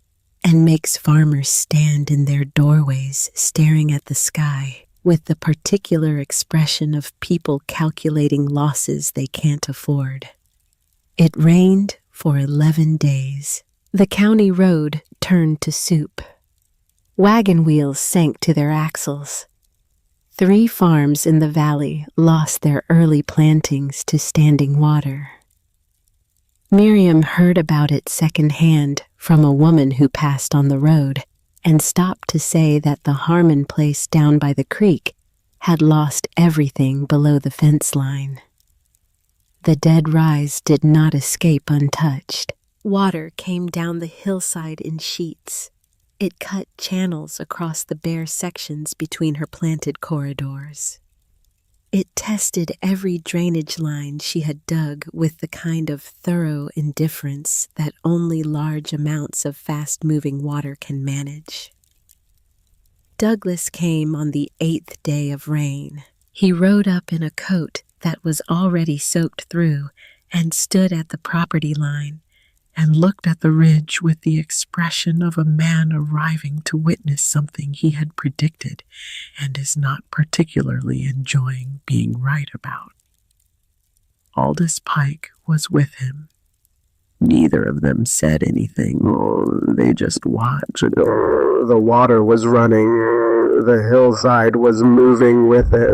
and makes farmers stand in their doorways staring at the sky with the particular expression of people calculating losses they can't afford. It rained for 11 days. The county road turned to soup. Wagon wheels sank to their axles. 3 farms in the valley lost their early plantings to standing water. Miriam heard about it secondhand from a woman who passed on the road and stopped to say that the Harmon place down by the creek had lost everything below the fence line. The dead rise did not escape untouched. Water came down the hillside in sheets. It cut channels across the bare sections between her planted corridors. It tested every drainage line she had dug with the kind of thorough indifference that only large amounts of fast-moving water can manage. Douglas came on the 8th day of rain. He rode up in a coat that was already soaked through and stood at the property line and looked at the ridge with the expression of a man arriving to witness something he had predicted and is not particularly enjoying being right about. Aldous Pike was with him. Neither of them said anything. They just watched. The water was running. The hillside was moving with it.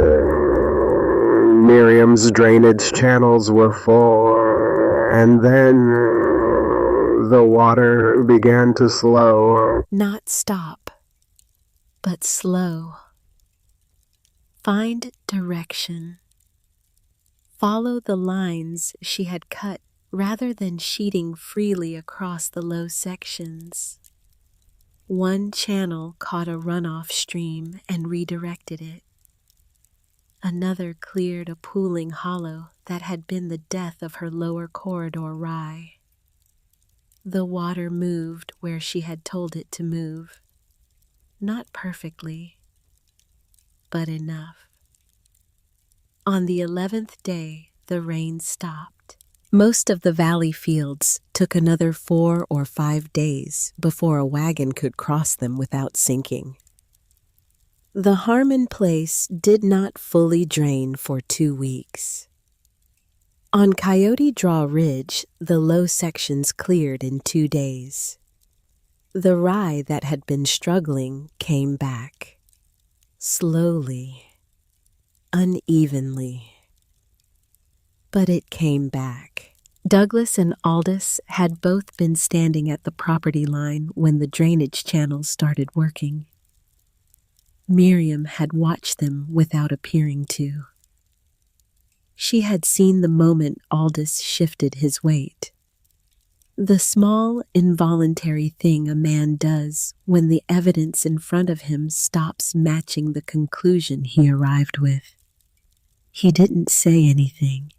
Miriam's drainage channels were full. And then the water began to slow. Not stop, but slow. Find direction. Follow the lines she had cut rather than sheeting freely across the low sections. One channel caught a runoff stream and redirected it. Another cleared a pooling hollow that had been the death of her lower corridor rye. The water moved where she had told it to move. Not perfectly, but enough. On the 11th day, the rain stopped. Most of the valley fields took another 4 or 5 days before a wagon could cross them without sinking. The Harmon place did not fully drain for 2 weeks. On Coyote Draw Ridge, the low sections cleared in 2 days. The rye that had been struggling came back. Slowly, unevenly. But it came back. Douglas and Aldous had both been standing at the property line when the drainage channels started working. Miriam had watched them without appearing to. She had seen the moment Aldous shifted his weight, The small, involuntary thing a man does when the evidence in front of him stops matching the conclusion he arrived with. He didn't say anything.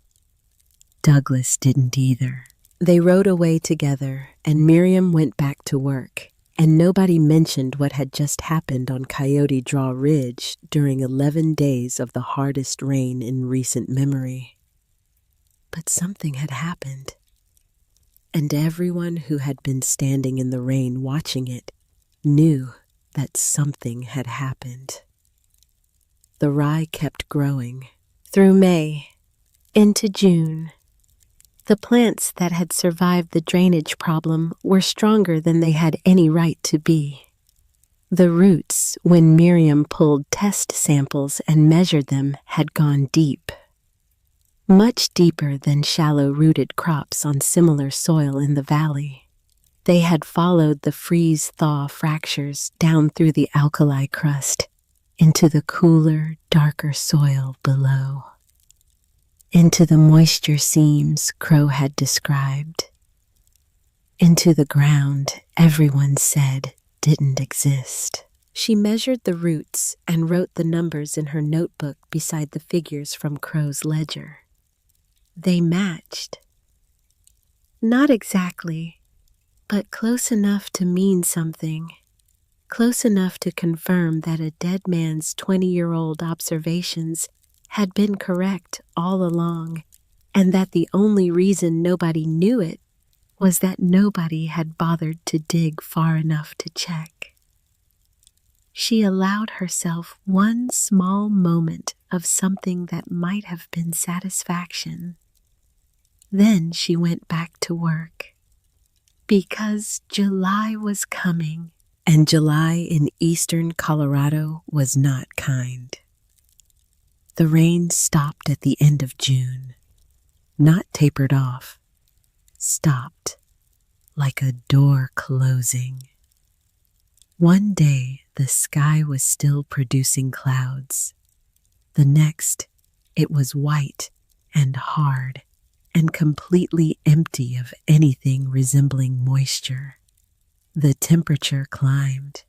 Douglas didn't either. They rode away together, and Miriam went back to work, and nobody mentioned what had just happened on Coyote Draw Ridge during 11 days of the hardest rain in recent memory. But something had happened, and everyone who had been standing in the rain watching it knew that something had happened. The rye kept growing through May into June. The plants that had survived the drainage problem were stronger than they had any right to be. The roots, when Miriam pulled test samples and measured them, had gone deep. Much deeper than shallow-rooted crops on similar soil in the valley. They had followed the freeze-thaw fractures down through the alkali crust into the cooler, darker soil below. Into the moisture seams Crow had described. Into the ground everyone said didn't exist. She measured the roots and wrote the numbers in her notebook beside the figures from Crow's ledger. They matched. Not exactly, but close enough to mean something. Close enough to confirm that a dead man's 20-year-old observations had been correct all along, and that the only reason nobody knew it was that nobody had bothered to dig far enough to check. She allowed herself one small moment of something that might have been satisfaction. Then she went back to work. Because July was coming, and July in eastern Colorado was not kind. The rain stopped at the end of June, not tapered off, stopped like a door closing. One day the sky was still producing clouds. The next, it was white and hard and completely empty of anything resembling moisture. The temperature climbed.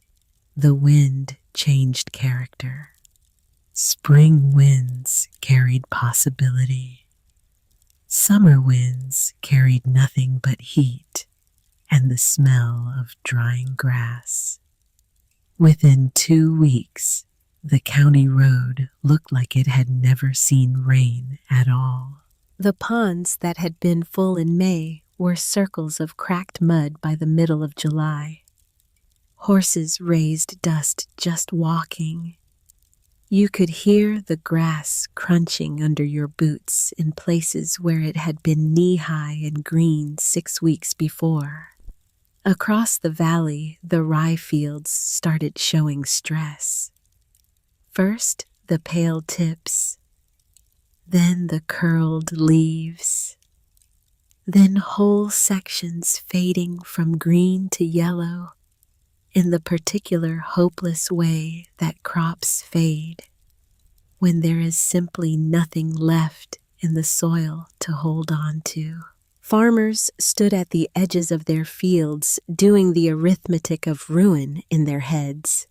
The wind changed character. Spring winds carried possibility. Summer winds carried nothing but heat and the smell of drying grass. Within 2 weeks, the county road looked like it had never seen rain at all. The ponds that had been full in May were circles of cracked mud by the middle of July. Horses raised dust just walking. You could hear the grass crunching under your boots in places where it had been knee-high and green 6 weeks before. Across the valley, the rye fields started showing stress. First, the pale tips, then the curled leaves, then whole sections fading from green to yellow in the particular hopeless way that crops fade when there is simply nothing left in the soil to hold on to. Farmers stood at the edges of their fields doing the arithmetic of ruin in their heads.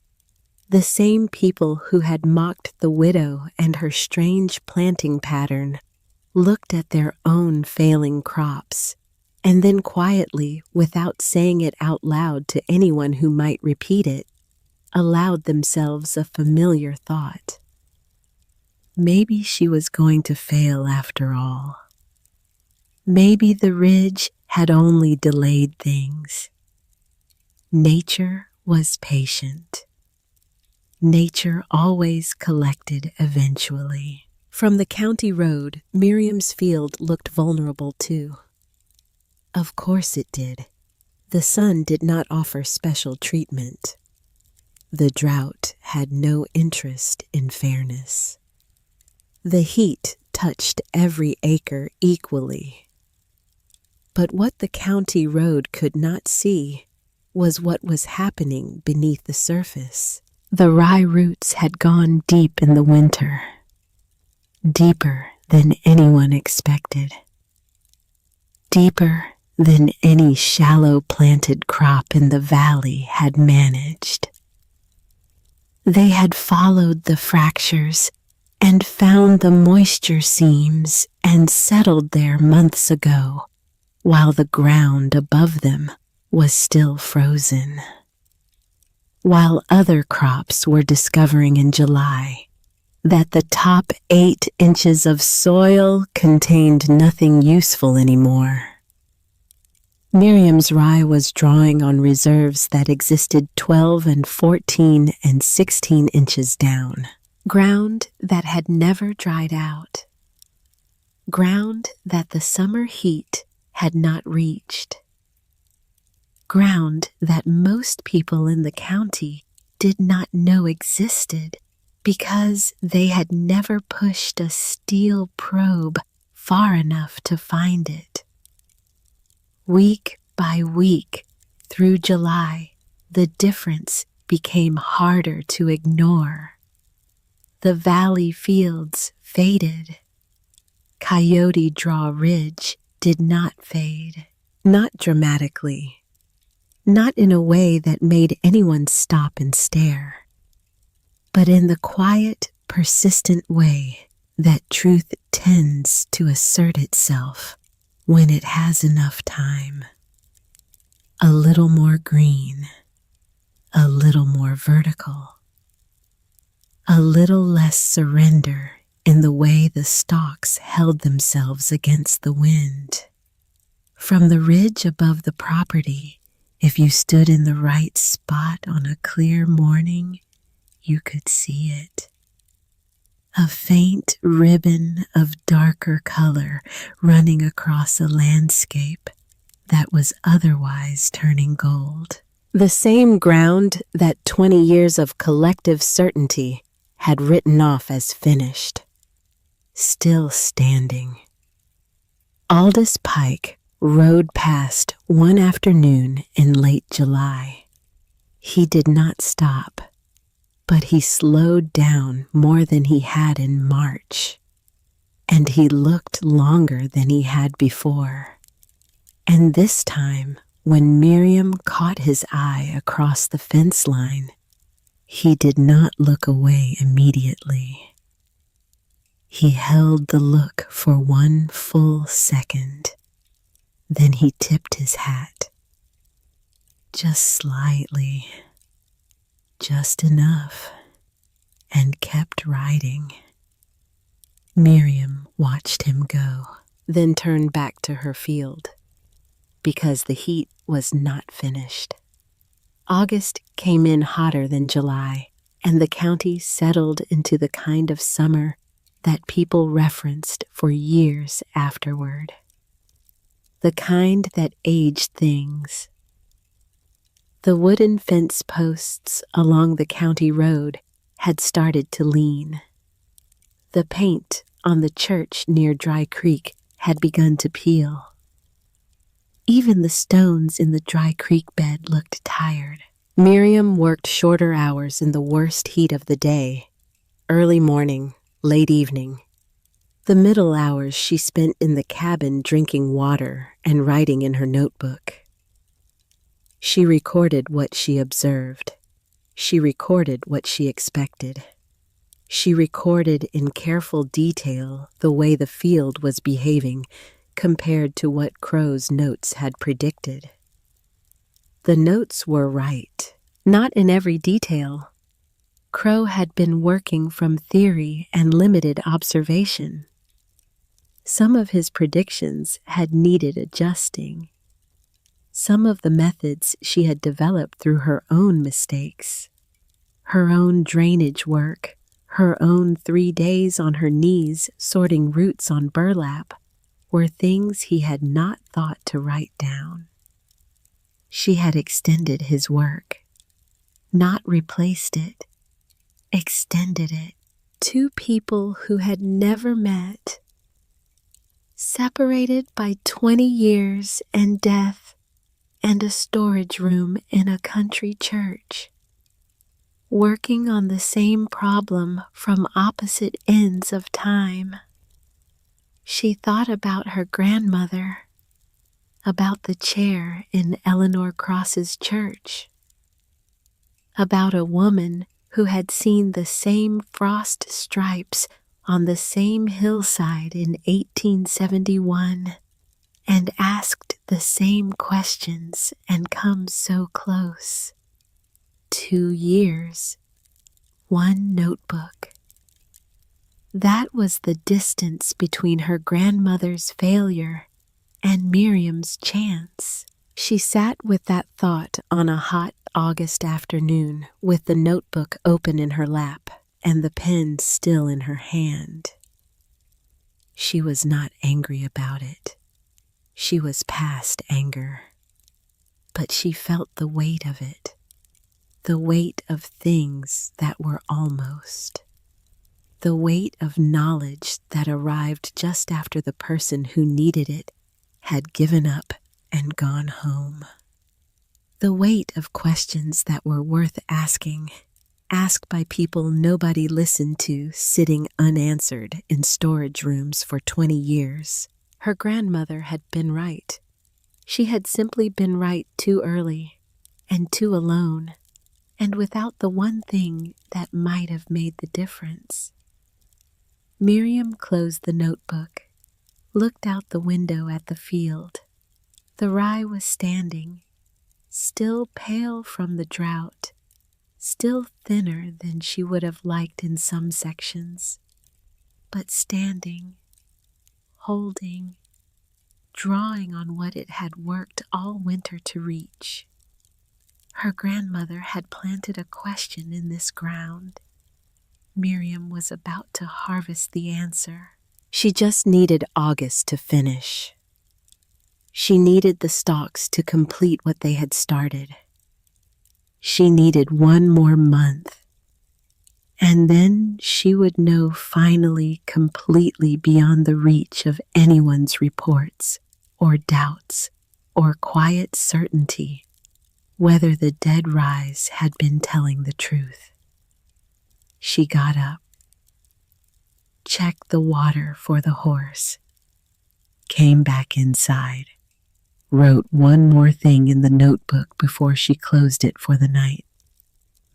The same people who had mocked the widow and her strange planting pattern looked at their own failing crops, and then quietly, without saying it out loud to anyone who might repeat it, allowed themselves a familiar thought. Maybe she was going to fail after all. Maybe the ridge had only delayed things. Nature was patient. Nature always collected eventually. From the county road, Miriam's field looked vulnerable too. Of course it did. The sun did not offer special treatment. The drought had no interest in fairness. The heat touched every acre equally. But what the county road could not see was what was happening beneath the surface. The rye roots had gone deep in the winter, deeper than anyone expected, deeper than any shallow planted crop in the valley had managed. They had followed the fractures and found the moisture seams and settled there months ago, while the ground above them was still frozen. While other crops were discovering in July that the top 8 inches of soil contained nothing useful anymore. Miriam's rye was drawing on reserves that existed 12 and 14 and 16 inches down. Ground that had never dried out. Ground that the summer heat had not reached. Ground that most people in the county did not know existed because they had never pushed a steel probe far enough to find it. Week by week through July, the difference became harder to ignore. The valley fields faded. Coyote Draw Ridge did not fade, not dramatically, not in a way that made anyone stop and stare, but in the quiet, persistent way that truth tends to assert itself when it has enough time. A little more green, a little more vertical, a little less surrender in the way the stalks held themselves against the wind. From the ridge above the property, if you stood in the right spot on a clear morning, you could see it. A faint ribbon of darker color running across a landscape that was otherwise turning gold. The same ground that 20 years of collective certainty had written off as finished, still standing. Aldous Pike rode past one afternoon in late July. He did not stop, but he slowed down more than he had in March, and he looked longer than he had before. And this time, when Miriam caught his eye across the fence line, he did not look away immediately. He held the look for one full second. Then he tipped his hat. Just slightly, just enough, and kept riding. Miriam watched him go, then turned back to her field, because the heat was not finished. August came in hotter than July, and the county settled into the kind of summer that people referenced for years afterward. The kind that aged things. The wooden fence posts along the county road had started to lean. The paint on the church near Dry Creek had begun to peel. Even the stones in the Dry Creek bed looked tired. Miriam worked shorter hours in the worst heat of the day, early morning, late evening. The middle hours she spent in the cabin drinking water and writing in her notebook. She recorded what she observed. She recorded what she expected. She recorded in careful detail the way the field was behaving compared to what Crow's notes had predicted. The notes were right, not in every detail. Crow had been working from theory and limited observation. Some of his predictions had needed adjusting. Some of the methods she had developed through her own mistakes, her own drainage work, her own 3 days on her knees sorting roots on burlap, were things he had not thought to write down. She had extended his work, not replaced it, extended it. 2 people who had never met, separated by 20 years and death and a storage room in a country church, working on the same problem from opposite ends of time. She thought about her grandmother, about the chair in Eleanor Cross's church, about a woman who had seen the same frost stripes on the same hillside in 1871 and asked the same questions and come so close. 2 years, 1 notebook. That was the distance between her grandmother's failure and Miriam's chance. She sat with that thought on a hot August afternoon with the notebook open in her lap and the pen still in her hand. She was not angry about it. She was past anger. But she felt the weight of it, the weight of things that were almost, the weight of knowledge that arrived just after the person who needed it had given up and gone home. The weight of questions that were worth asking, asked by people nobody listened to, sitting unanswered in storage rooms for 20 years. Her grandmother had been right. She had simply been right too early, and too alone, and without the one thing that might have made the difference. Miriam closed the notebook, looked out the window at the field. The rye was standing, still pale from the drought, still thinner than she would have liked in some sections, but standing, holding, drawing on what it had worked all winter to reach. Her grandmother had planted a question in this ground. Miriam was about to harvest the answer. She just needed August to finish. She needed the stalks to complete what they had started. She needed 1 more month. And then she would know finally, completely beyond the reach of anyone's reports or doubts or quiet certainty whether the dead rise had been telling the truth. She got up, checked the water for the horse, came back inside, wrote one more thing in the notebook before she closed it for the night.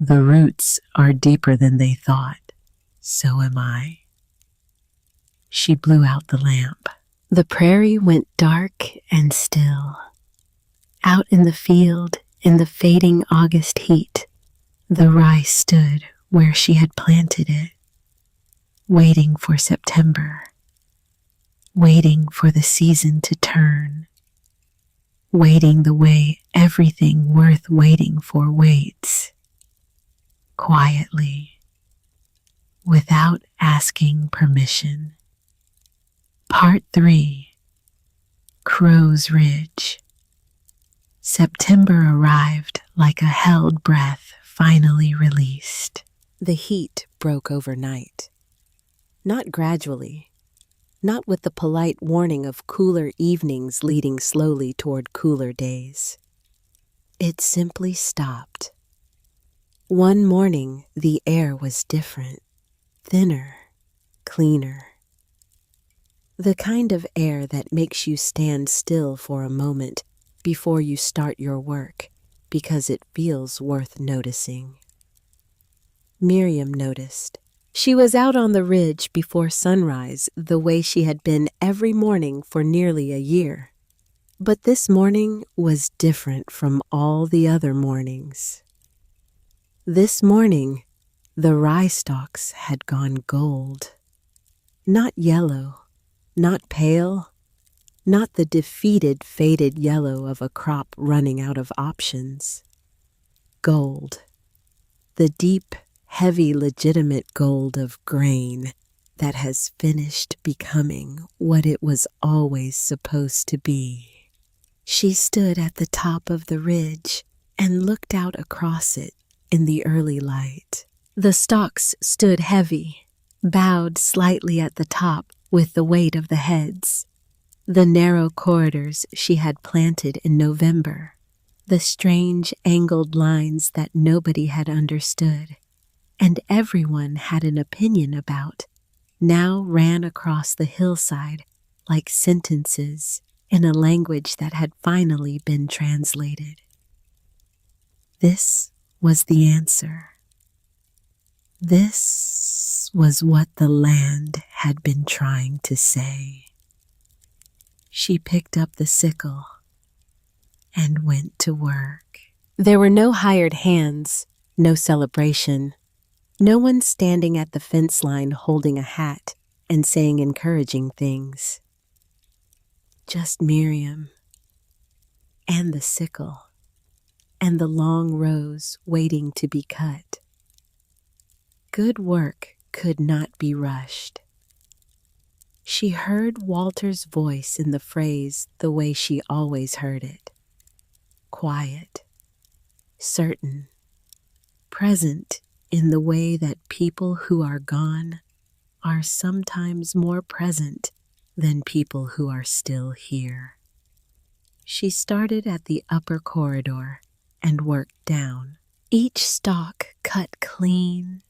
The roots are deeper than they thought. So am I. She blew out the lamp. The prairie went dark and still. Out in the field, in the fading August heat, the rye stood where she had planted it, waiting for September, waiting for the season to turn, waiting the way everything worth waiting for waits, quietly, without asking permission. Part 3. Crow's Ridge. September arrived like a held breath finally released. The heat broke overnight. Not gradually, not with the polite warning of cooler evenings leading slowly toward cooler days. It simply stopped. One morning, the air was different, thinner, cleaner. The kind of air that makes you stand still for a moment before you start your work because it feels worth noticing. Miriam noticed. She was out on the ridge before sunrise the way she had been every morning for nearly a year. But this morning was different from all the other mornings. This morning, the rye stalks had gone gold. Not yellow, not pale, not the defeated, faded yellow of a crop running out of options. Gold. The deep, heavy, legitimate gold of grain that has finished becoming what it was always supposed to be. She stood at the top of the ridge and looked out across it in the early light. The stalks stood heavy, bowed slightly at the top with the weight of the heads. The narrow corridors she had planted in November, the strange angled lines that nobody had understood, and everyone had an opinion about, now ran across the hillside like sentences in a language that had finally been translated. This was the answer. This was what the land had been trying to say. She picked up the sickle and went to work. There were no hired hands, no celebration, no one standing at the fence line holding a hat and saying encouraging things. Just Miriam and the sickle and the long rows waiting to be cut. Good work could not be rushed. She heard Walter's voice in the phrase the way she always heard it. Quiet, certain, present in the way that people who are gone are sometimes more present than people who are still here. She started at the upper corridor and worked down, each stalk cut clean,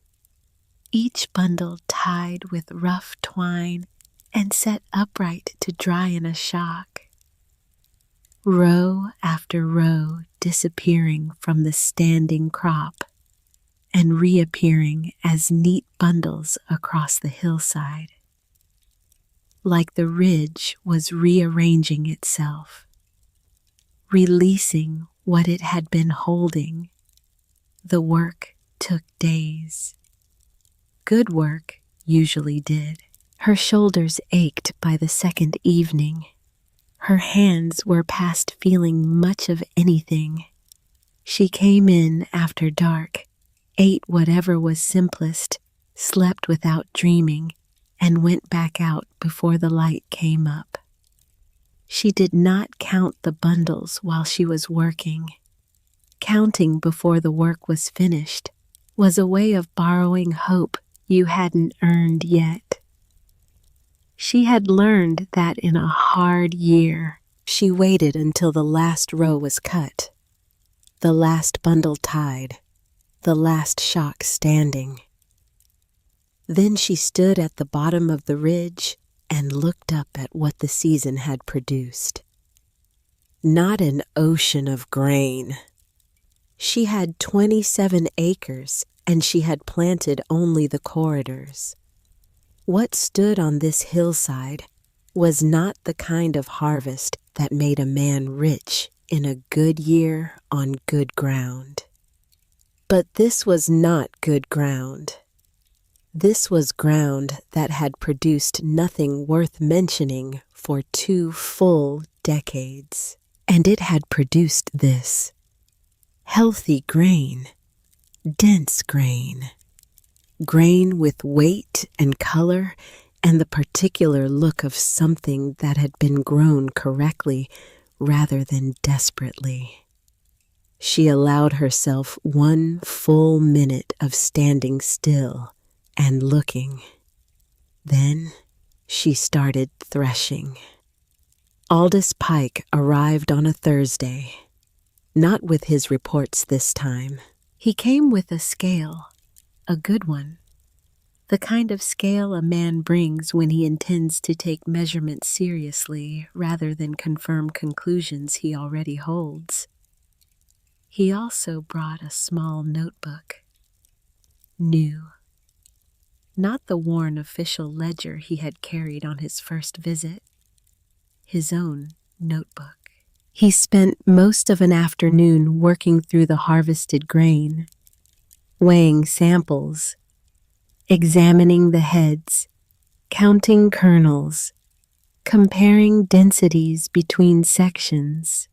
each bundle tied with rough twine and set upright to dry in a shock. Row after row disappearing from the standing crop and reappearing as neat bundles across the hillside, like the ridge was rearranging itself, releasing what it had been holding. The work took days. Good work usually did. Her shoulders ached by the second evening. Her hands were past feeling much of anything. She came in after dark, ate whatever was simplest, slept without dreaming, and went back out before the light came up. She did not count the bundles while she was working. Counting before the work was finished was a way of borrowing hope you hadn't earned yet. She had learned that in a hard year. She waited until the last row was cut, the last bundle tied, the last shock standing. Then she stood at the bottom of the ridge and looked up at what the season had produced. Not an ocean of grain. She had 27 acres, and she had planted only the corridors. What stood on this hillside was not the kind of harvest that made a man rich in a good year on good ground. But this was not good ground. This was ground that had produced nothing worth mentioning for 2 full decades. And it had produced this: healthy grain, dense grain, grain with weight and color and the particular look of something that had been grown correctly rather than desperately. She allowed herself 1 full minute of standing still and looking. Then she started threshing. Aldous Pike arrived on a Thursday, not with his reports this time. He came with a scale, a good one, the kind of scale a man brings when he intends to take measurements seriously rather than confirm conclusions he already holds. He also brought a small notebook, new. Not the worn official ledger he had carried on his first visit, his own notebook. He spent most of an afternoon working through the harvested grain, weighing samples, examining the heads, counting kernels, comparing densities between sections.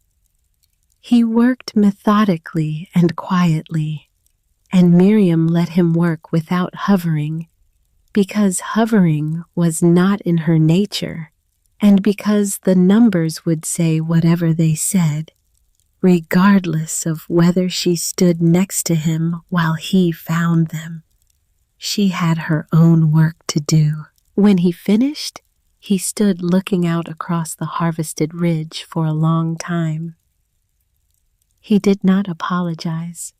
He worked methodically and quietly, and Miriam let him work without hovering, because hovering was not in her nature, and because the numbers would say whatever they said, regardless of whether she stood next to him while he found them. She had her own work to do. When he finished, he stood looking out across the harvested ridge for a long time. He did not apologize.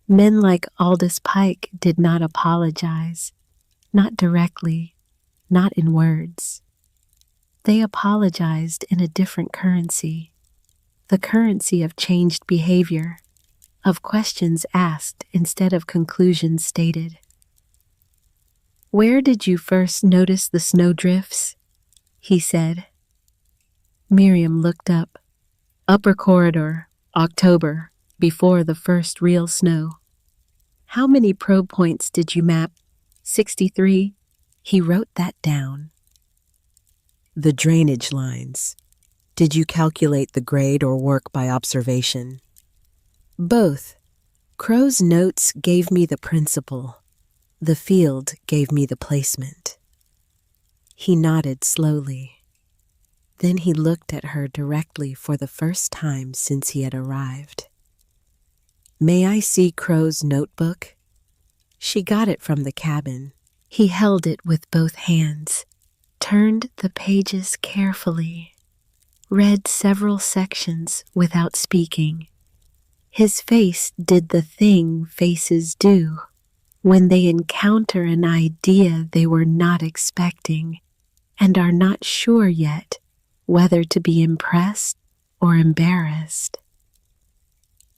Men like Aldous Pike did not apologize. Not directly, not in words. they apologized in a different currency, the currency of changed behavior, of questions asked instead of conclusions stated. "Where did you first notice the snowdrifts?" he said. Miriam looked up. "Upper corridor, October, before the first real snow." "How many probe points did you map?" 63. He wrote that down. "The drainage lines. Did you calculate the grade or work by observation?" "Both. Crow's notes gave me the principle. The field gave me the placement." He nodded slowly. Then he looked at her directly for the first time since he had arrived. "May I see Crow's notebook?" She got it from the cabin. He held it with both hands, turned the pages carefully, read several sections without speaking. His face did the thing faces do when they encounter an idea they were not expecting and are not sure yet whether to be impressed or embarrassed.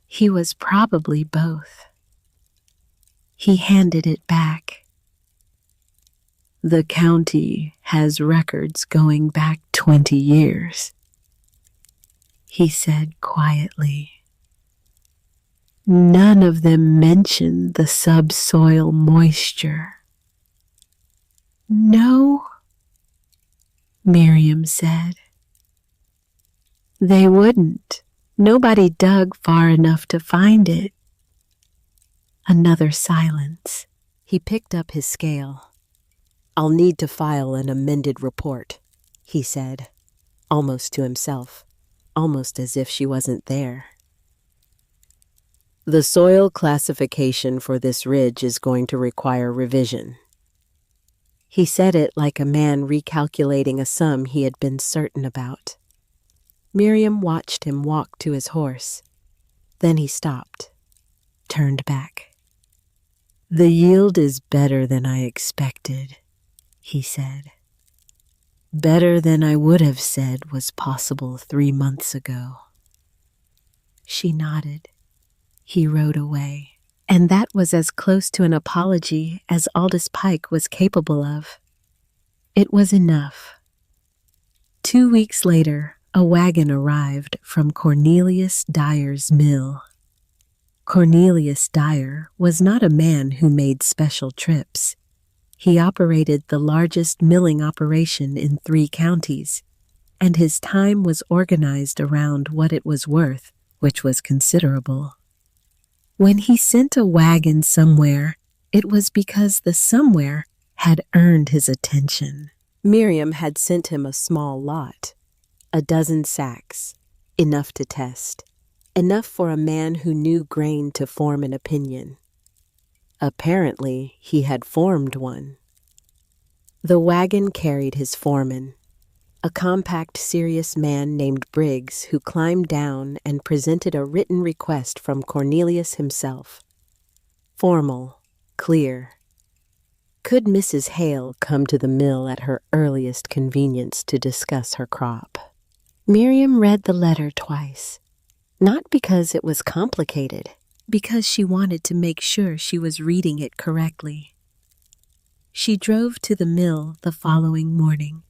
He was probably both. He handed it back. "The county has records going back 20 years, he said quietly. "None of them mention the subsoil moisture." "No," Miriam said. "They wouldn't. Nobody dug far enough to find it." Another silence. He picked up his scale. "I'll need to file an amended report," he said, almost to himself, almost as if she wasn't there. "The soil classification for this ridge is going to require revision." He said it like a man recalculating a sum he had been certain about. Miriam watched him walk to his horse. Then he stopped, turned back. "The yield is better than I expected," he said. "Better than I would have said was possible 3 months ago." She nodded. He rode away, and that was as close to an apology as Aldous Pike was capable of. It was enough. 2 weeks later, a wagon arrived from Cornelius Dyer's mill. Cornelius Dyer was not a man who made special trips. He operated the largest milling operation in 3 counties, and his time was organized around what it was worth, which was considerable. When he sent a wagon somewhere, it was because the somewhere had earned his attention. Miriam had sent him a small lot, 12 sacks, enough to test, enough for a man who knew grain to form an opinion. Apparently, he had formed one. The wagon carried his foreman, a compact, serious man named Briggs, who climbed down and presented a written request from Cornelius himself. Formal, clear. Could Mrs. Hale come to the mill at her earliest convenience to discuss her crop? Miriam read the letter twice, not because it was complicated, because she wanted to make sure she was reading it correctly. She drove to the mill the following morning.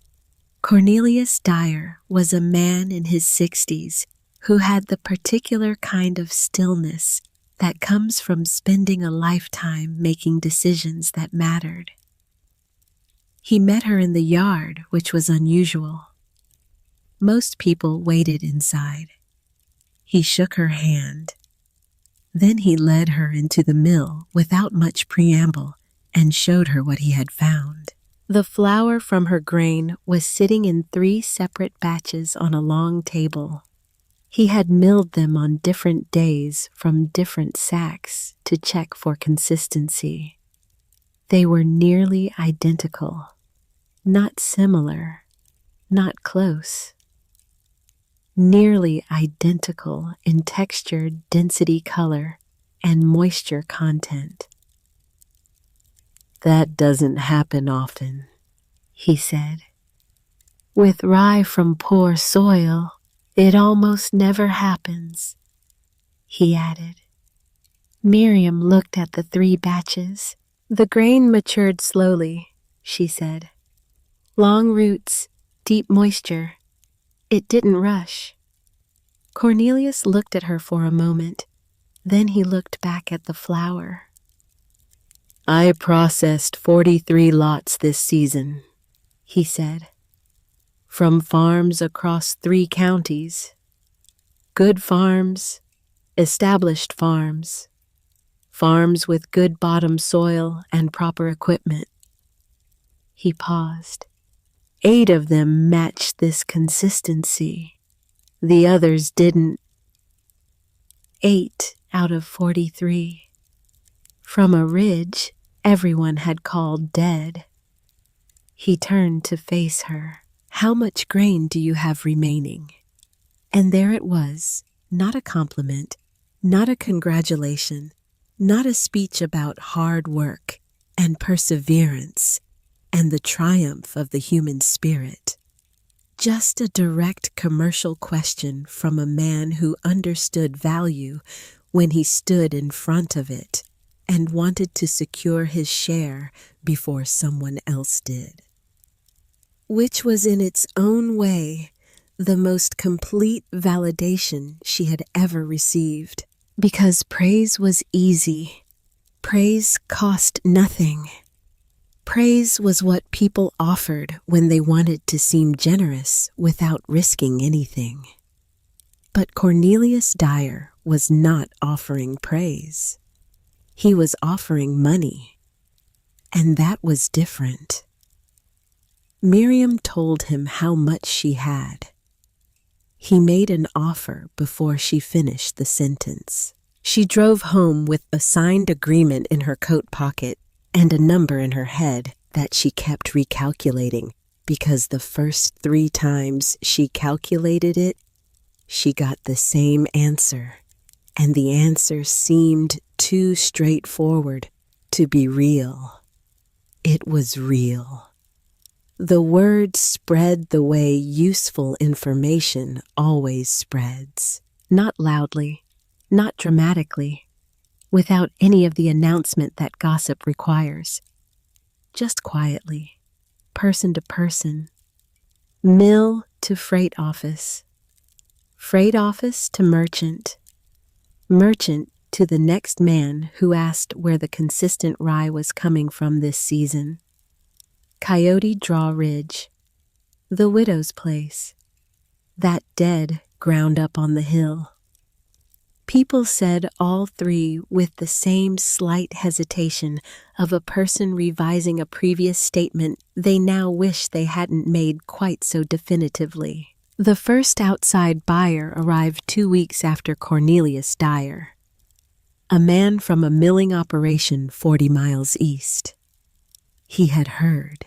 Cornelius Dyer was a man in his 60s who had the particular kind of stillness that comes from spending a lifetime making decisions that mattered. He met her in the yard, which was unusual. Most people waited inside. He shook her hand. Then he led her into the mill without much preamble and showed her what he had found. The flour from her grain was sitting in 3 separate batches on a long table. He had milled them on different days from different sacks to check for consistency. They were nearly identical, not similar, not close. Nearly identical in texture, density, color, and moisture content. "That doesn't happen often," he said. With rye from poor soil, it almost never happens, he added. Miriam looked at the 3 batches. The grain matured slowly, she said. Long roots, deep moisture. It didn't rush. Cornelius looked at her for a moment. Then he looked back at the flour. I processed 43 lots this season, he said. From farms across 3 counties. Good farms, established farms. Farms with good bottom soil and proper equipment. He paused. 8 of them matched this consistency. The others didn't. 8 out of 43. From a ridge everyone had called dead. He turned to face her. How much grain do you have remaining? And there it was, not a compliment, not a congratulation, not a speech about hard work and perseverance and the triumph of the human spirit. Just a direct commercial question from a man who understood value when he stood in front of it and wanted to secure his share before someone else did. Which was in its own way the most complete validation she had ever received. Because praise was easy. Praise cost nothing. Praise was what people offered when they wanted to seem generous without risking anything. But Cornelius Dyer was not offering praise. He was offering money. And that was different. Miriam told him how much she had. He made an offer before she finished the sentence. She drove home with a signed agreement in her coat pocket and a number in her head that she kept recalculating because the first 3 times she calculated it, she got the same answer, and the answer seemed too straightforward to be real. It was real. The word spread the way useful information always spreads. Not loudly, not dramatically, without any of the announcement that gossip requires. Just quietly, person to person, mill to freight office to merchant, merchant to the next man who asked where the consistent rye was coming from this season. Coyote Draw Ridge, the widow's place, that dead ground up on the hill. People said all 3 with the same slight hesitation of a person revising a previous statement they now wish they hadn't made quite so definitively. The first outside buyer arrived 2 weeks after Cornelius Dyer, a man from a milling operation 40 miles east. He had heard.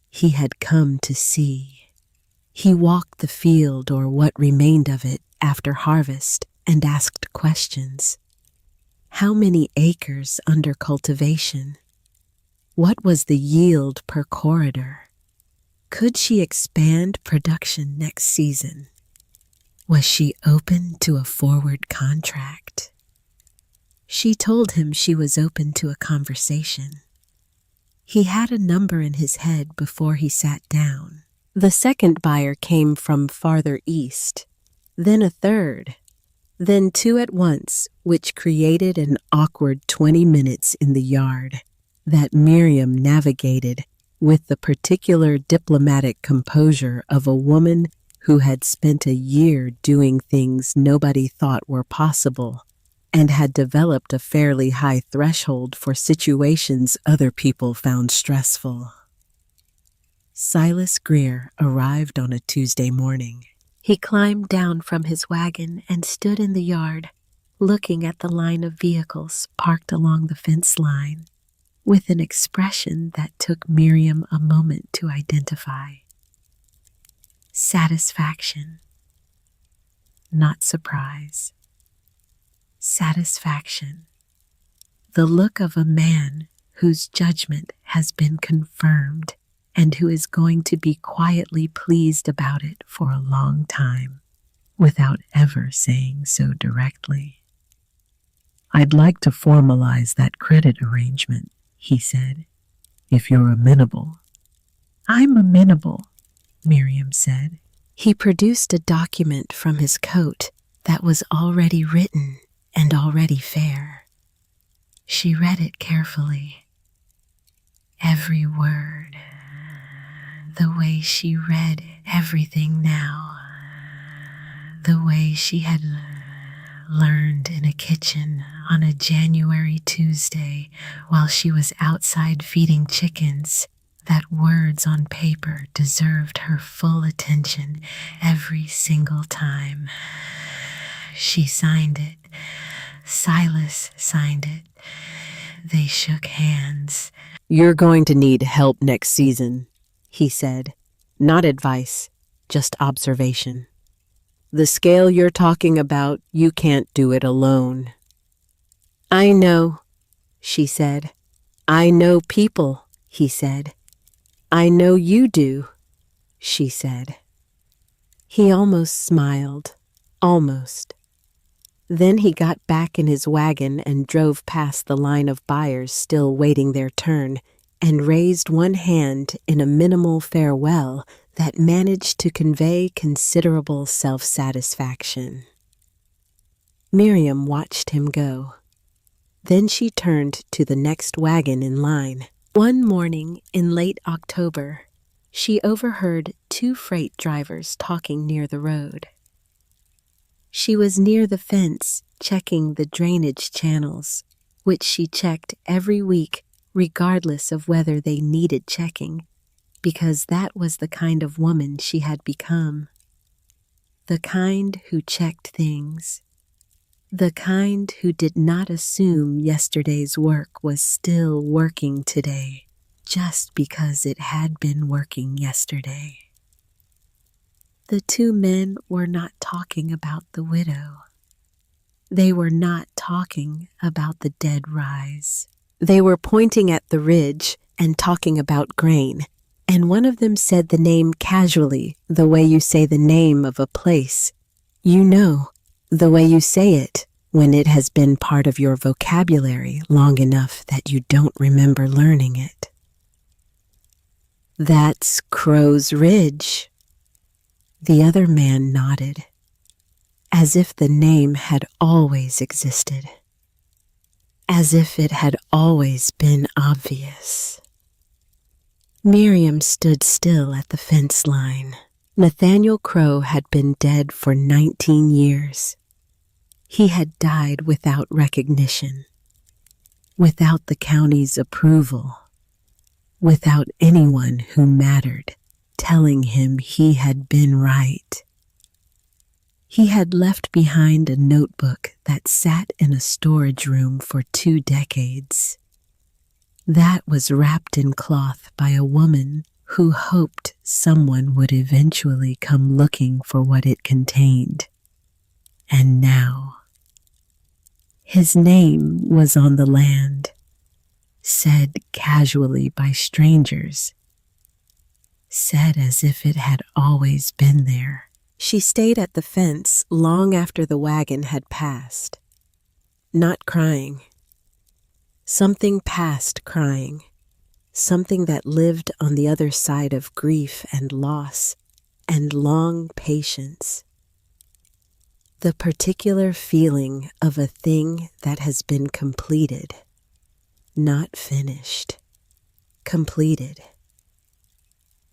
He had come to see. He walked the field or what remained of it after harvest and asked questions. How many acres under cultivation? What was the yield per corridor? Could she expand production next season? Was she open to a forward contract? She told him she was open to a conversation. He had a number in his head before he sat down. The second buyer came from farther east, then a third, then 2 at once, which created an awkward 20 minutes in the yard that Miriam navigated with the particular diplomatic composure of a woman who had spent a year doing things nobody thought were possible and had developed a fairly high threshold for situations other people found stressful. Silas Greer arrived on a Tuesday morning. He climbed down from his wagon and stood in the yard, looking at the line of vehicles parked along the fence line, with an expression that took Miriam a moment to identify. Satisfaction, not surprise. Satisfaction, the look of a man whose judgment has been confirmed and who is going to be quietly pleased about it for a long time, without ever saying so directly. "I'd like to formalize that credit arrangement," he said, "if you're amenable." "I'm amenable," Miriam said. He produced a document from his coat that was already written and already fair. She read it carefully. Every word, the way she read everything now, the way she had learned in a kitchen on a January Tuesday while she was outside feeding chickens, that words on paper deserved her full attention every single time. She signed it. Silas signed it. They shook hands. "You're going to need help next season," he said. "Not advice, just observation. The scale you're talking about, you can't do it alone." "I know," she said. "I know people," he said. "I know you do," she said. He almost smiled, almost. Then he got back in his wagon and drove past the line of buyers still waiting their turn and raised one hand in a minimal farewell that managed to convey considerable self-satisfaction. Miriam watched him go. Then she turned to the next wagon in line. One morning in late October, she overheard two freight drivers talking near the road. She was near the fence checking the drainage channels, which she checked every week regardless of whether they needed checking, because that was the kind of woman she had become. The kind who checked things. The kind who did not assume yesterday's work was still working today, just because it had been working yesterday. The two men were not talking about the widow. They were not talking about the dead rise. They were pointing at the ridge and talking about grain, and one of them said the name casually, the way you say the name of a place. You know, the way you say it when it has been part of your vocabulary long enough that you don't remember learning it. "That's Crow's Ridge." The other man nodded, as if the name had always existed, as if it had always been obvious. Miriam stood still at the fence line. Nathaniel Crow had been dead for 19 years. He had died without recognition, without the county's approval, without anyone who mattered telling him he had been right. He had left behind a notebook that sat in a storage room for 2 decades. That was wrapped in cloth by a woman who hoped someone would eventually come looking for what it contained. And now, his name was on the land, said casually by strangers, said as if it had always been there. She stayed at the fence long after the wagon had passed, not crying. Something past crying, something that lived on the other side of grief and loss and long patience. The particular feeling of a thing that has been completed, not finished, completed.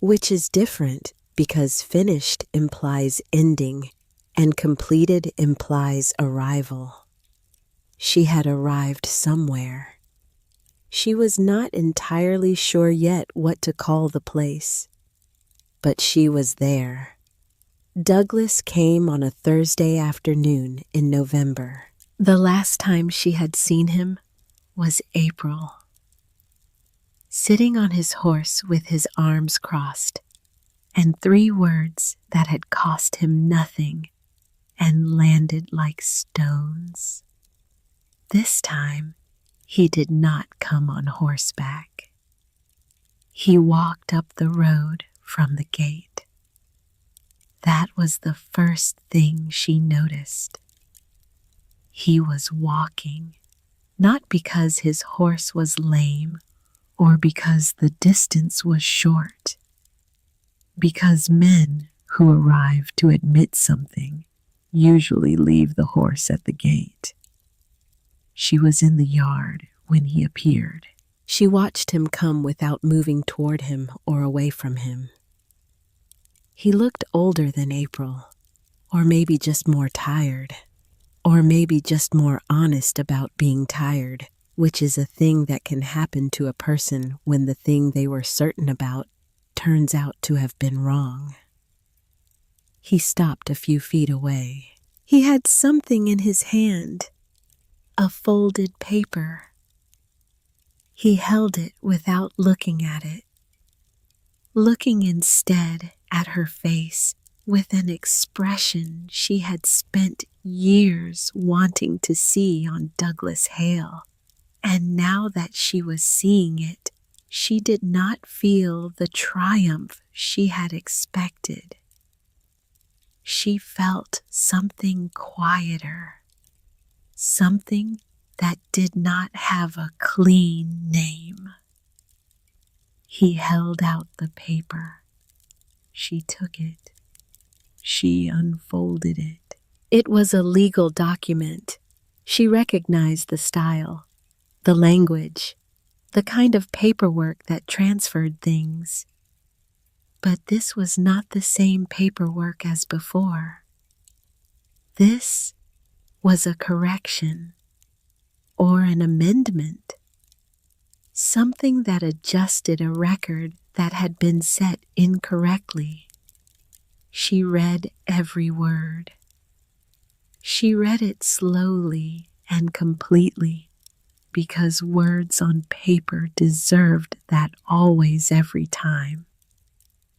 Which is different because finished implies ending and completed implies arrival. She had arrived somewhere. She was not entirely sure yet what to call the place, but she was there. Douglas came on a Thursday afternoon in November. The last time she had seen him was April. Sitting on his horse with his arms crossed, and 3 words that had cost him nothing and landed like stones. This time, he did not come on horseback. He walked up the road from the gate. That was the first thing she noticed. He was walking, not because his horse was lame or because the distance was short, because men who arrive to admit something usually leave the horse at the gate. She was in the yard when he appeared. She watched him come without moving toward him or away from him. He looked older than April, or maybe just more tired, or maybe just more honest about being tired, which is a thing that can happen to a person when the thing they were certain about turns out to have been wrong. He stopped a few feet away. He had something in his hand, a folded paper. He held it without looking at it, looking instead at her face with an expression she had spent years wanting to see on Douglas Hale. And now that she was seeing it, she did not feel the triumph she had expected. She felt something quieter, something that did not have a clean name. He held out the paper. She took it. She unfolded it. It was a legal document. She recognized the style, the language, the kind of paperwork that transferred things. But this was not the same paperwork as before. This was a correction or an amendment, something that adjusted a record that had been set incorrectly. She read every word. She read it slowly and completely because words on paper deserved that always every time.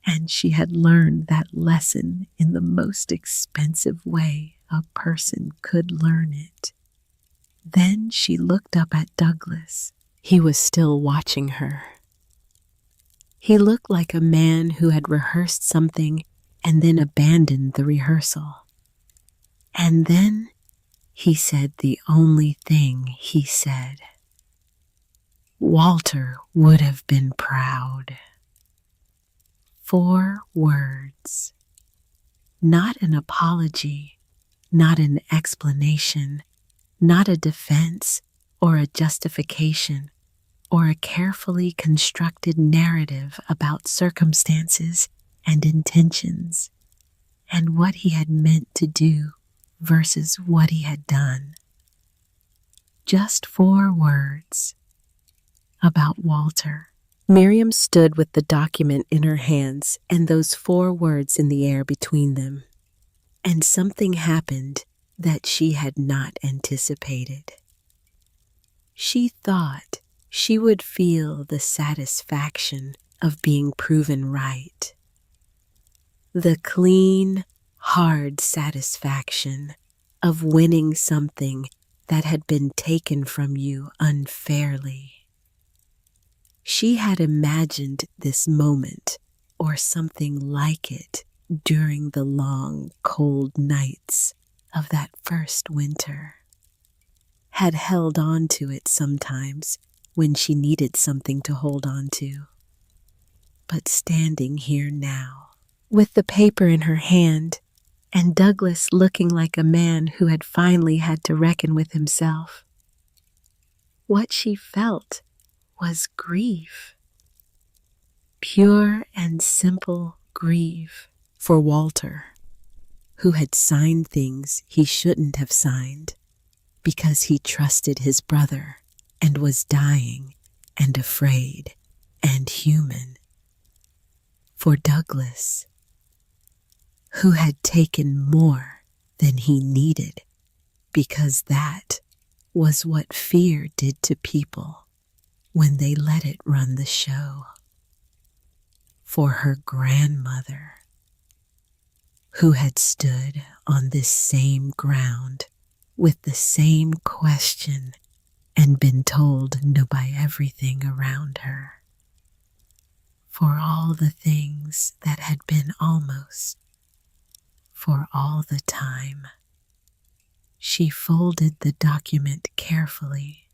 And she had learned that lesson in the most expensive way a person could learn it. Then she looked up at Douglas. He was still watching her. He looked like a man who had rehearsed something and then abandoned the rehearsal. And then he said the only thing he said. Walter would have been proud. 4 words. Not an apology, not an explanation, not a defense or a justification or a carefully constructed narrative about circumstances and intentions and what he had meant to do versus what he had done. Just 4 words about Walter. Miriam stood with the document in her hands and those 4 words in the air between them. And something happened that she had not anticipated. She thought she would feel the satisfaction of being proven right. The clean, hard satisfaction of winning something that had been taken from you unfairly. She had imagined this moment, or something like it, during the long, cold nights of that first winter. Had held on to it sometimes when she needed something to hold on to. But standing here now, with the paper in her hand, and Douglas looking like a man who had finally had to reckon with himself, what she felt was grief. Pure and simple grief for Walter, who had signed things he shouldn't have signed because he trusted his brother and was dying and afraid and human. For Douglas, who had taken more than he needed because that was what fear did to people when they let it run the show. For her grandmother, who had stood on this same ground with the same question and been told no by everything around her. for all the things that had been almost, for all the time. She folded the document carefully,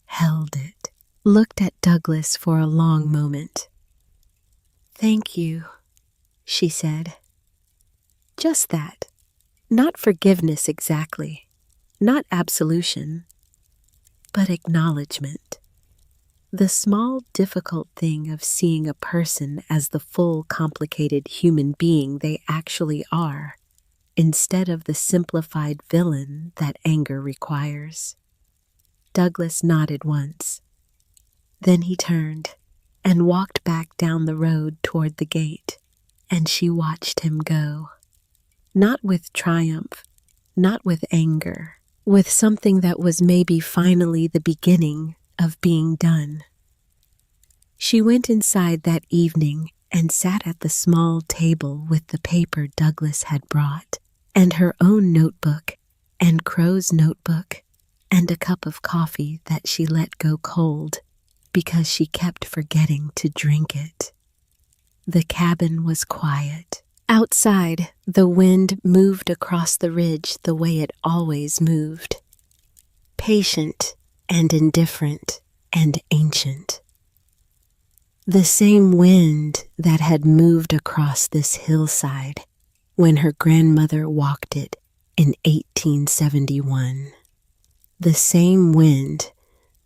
held it, looked at Douglas for a long moment. "Thank you," she said. Just that. Not forgiveness exactly, not absolution, but acknowledgement. The small, difficult thing of seeing a person as the full, complicated human being they actually are, instead of the simplified villain that anger requires. Douglas nodded once. Then he turned and walked back down the road toward the gate, and she watched him go. Not with triumph, not with anger, with something that was maybe finally the beginning of being done. She went inside that evening and sat at the small table with the paper Douglas had brought, and her own notebook, and Crow's notebook, and a cup of coffee that she let go cold because she kept forgetting to drink it. The cabin was quiet. Outside, the wind moved across the ridge the way it always moved. Patient and indifferent and ancient. The same wind that had moved across this hillside when her grandmother walked it in 1871. The same wind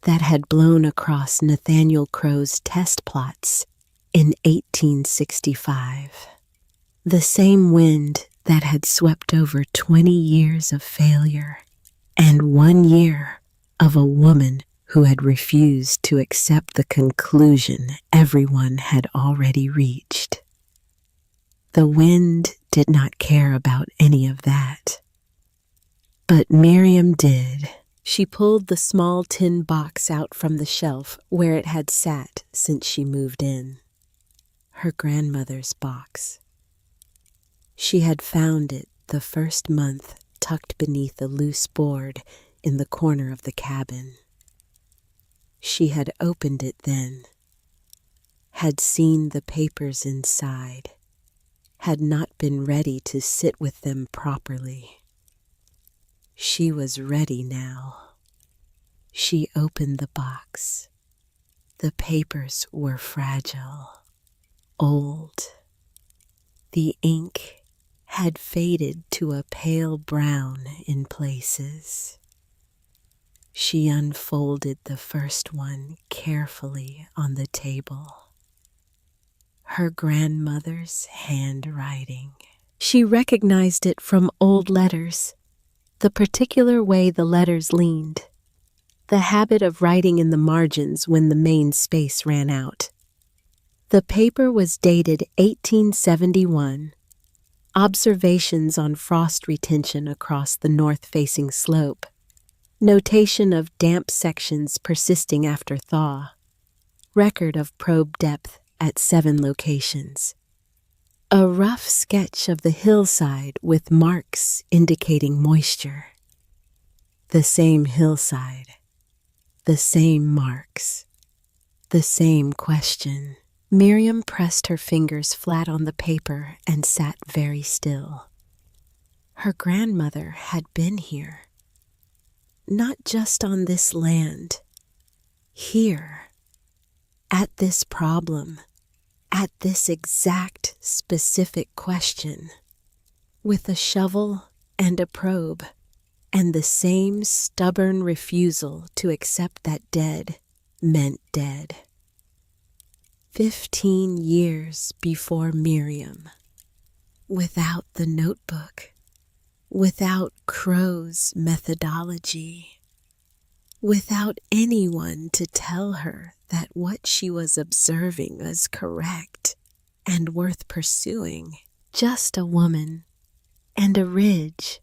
that had blown across Nathaniel Crow's test plots in 1865. The same wind that had swept over 20 years of failure and 1 year of a woman who had refused to accept the conclusion everyone had already reached. The wind did not care about any of that. But Miriam did. She pulled the small tin box out from the shelf where it had sat since she moved in. Her grandmother's box. She had found it the first month tucked beneath a loose board in the corner of the cabin. She had opened it then, had seen the papers inside, had not been ready to sit with them properly. She was ready now. She opened the box. The papers were fragile, old. The ink had faded to a pale brown in places. She unfolded the first one carefully on the table. Her grandmother's handwriting. She recognized it from old letters, the particular way the letters leaned, the habit of writing in the margins when the main space ran out. The paper was dated 1871. Observations on frost retention across the north-facing slope. Notation of damp sections persisting after thaw. Record of probe depth at 7 locations. A rough sketch of the hillside with marks indicating moisture. The same hillside. The same marks. The same question. Miriam pressed her fingers flat on the paper and sat very still. Her grandmother had been here. Not just on this land. Here. At this problem. At this exact, specific question. With a shovel and a probe, and the same stubborn refusal to accept that dead meant dead. 15 years before Miriam, without the notebook, without Crow's methodology, without anyone to tell her that what she was observing was correct and worth pursuing, just a woman and a ridge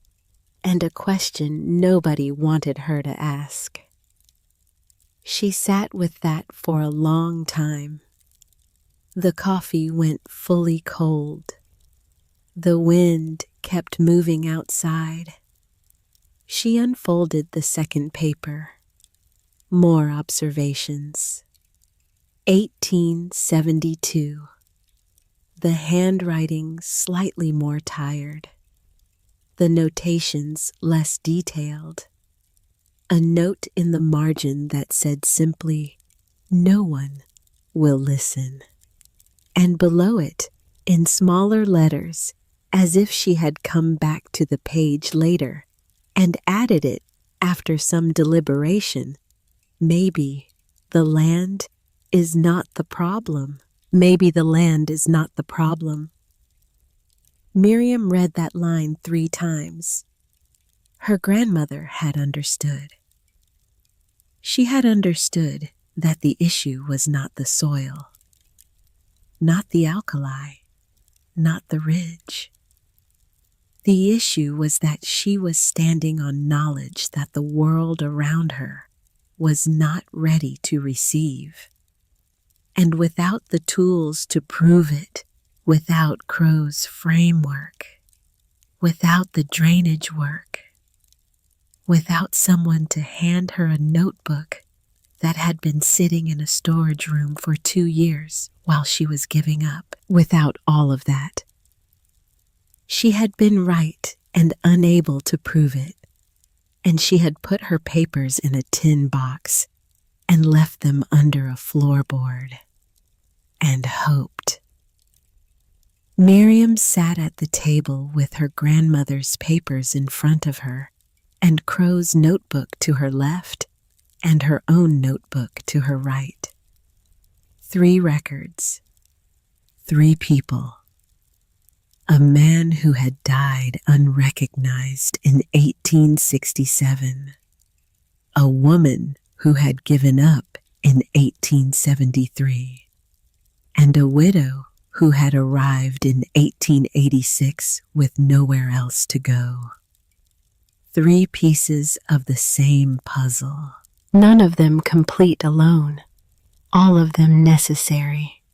and a question nobody wanted her to ask. She sat with that for a long time. The coffee went fully cold. The wind kept moving outside. She unfolded the second paper. More observations. 1872. The handwriting slightly more tired, the notations less detailed. A note in the margin that said simply, "No one will listen." And below it, in smaller letters, as if she had come back to the page later and added it after some deliberation, maybe the land is not the problem. Maybe the land is not the problem. Miriam read that line 3 times. Her grandmother had understood. She had understood that the issue was not the soil, not the alkali, not the ridge. The issue was that she was standing on knowledge that the world around her was not ready to receive. And without the tools to prove it, without Crow's framework, without the drainage work, without someone to hand her a notebook that had been sitting in a storage room for 2 years while she was giving up, without all of that, she had been right and unable to prove it, and she had put her papers in a tin box and left them under a floorboard and hoped. Miriam sat at the table with her grandmother's papers in front of her and Crow's notebook to her left and her own notebook to her right. 3 records, 3 people. A man who had died unrecognized in 1867. A woman who had given up in 1873. And a widow who had arrived in 1886 with nowhere else to go. 3 pieces of the same puzzle. None of them complete alone, all of them necessary.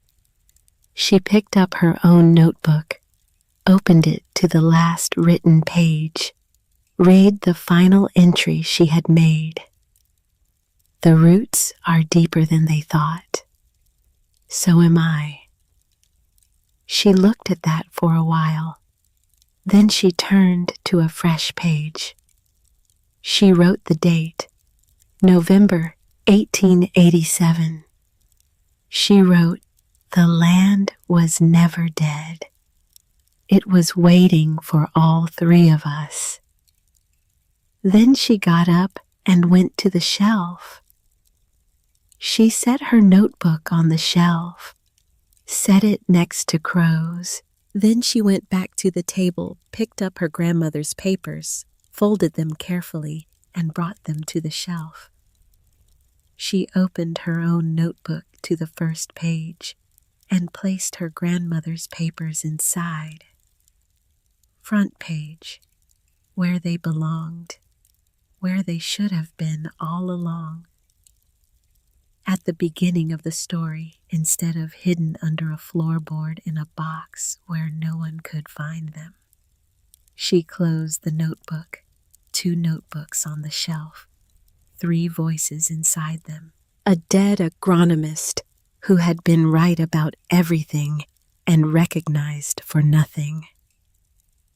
She picked up her own notebook, opened it to the last written page, read the final entry she had made. The roots are deeper than they thought. So am I. She looked at that for a while. Then she turned to a fresh page. She wrote the date, November 1887. She wrote, "The land was never dead. It was waiting for all 3 of us." Then she got up and went to the shelf. She set her notebook on the shelf, set it next to Crow's. Then she went back to the table, picked up her grandmother's papers, folded them carefully, and brought them to the shelf. She opened her own notebook to the first page and placed her grandmother's papers inside. Front page, where they belonged, where they should have been all along. At the beginning of the story, instead of hidden under a floorboard in a box where no one could find them. She closed the notebook, 2 notebooks on the shelf, 3 voices inside them. A dead agronomist who had been right about everything and recognized for nothing.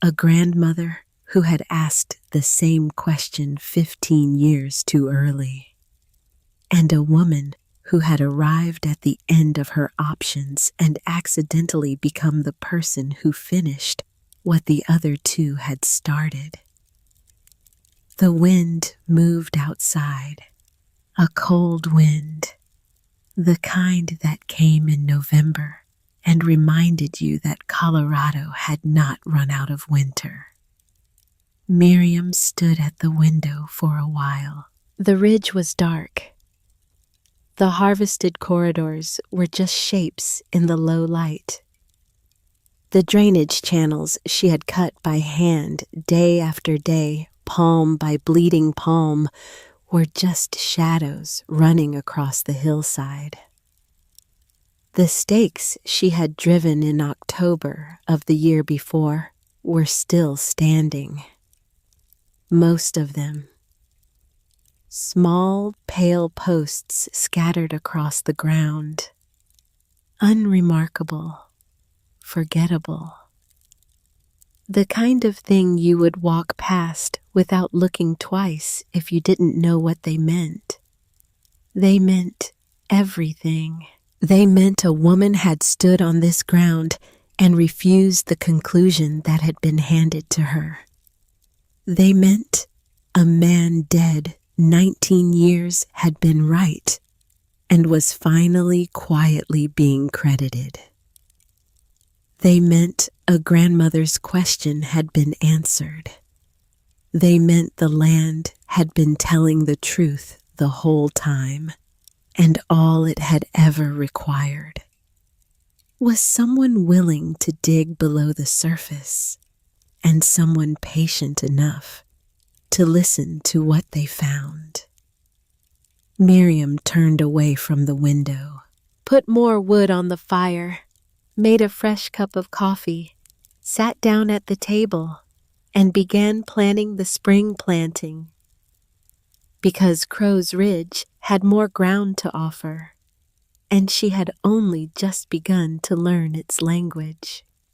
A grandmother who had asked the same question 15 years too early. And a woman who had arrived at the end of her options and accidentally become the person who finished what the other 2 had started. The wind moved outside, a cold wind, the kind that came in November and reminded you that Colorado had not run out of winter. Miriam stood at the window for a while. The ridge was dark. The harvested corridors were just shapes in the low light. The drainage channels she had cut by hand day after day, palm by bleeding palm, were just shadows running across the hillside. The stakes she had driven in October of the year before were still standing. Most of them. Small, pale posts scattered across the ground. unremarkable, forgettable. The kind of thing you would walk past without looking twice if you didn't know what they meant. They meant everything. They meant a woman had stood on this ground and refused the conclusion that had been handed to her. They meant a man dead 19 years had been right and was finally quietly being credited. They meant a grandmother's question had been answered. They meant the land had been telling the truth the whole time, and all it had ever required was someone willing to dig below the surface and someone patient enough to listen to what they found. Miriam turned away from the window, put more wood on the fire, made a fresh cup of coffee, sat down at the table, and began planning the spring planting. Because Crow's Ridge had more ground to offer, and she had only just begun to learn its language.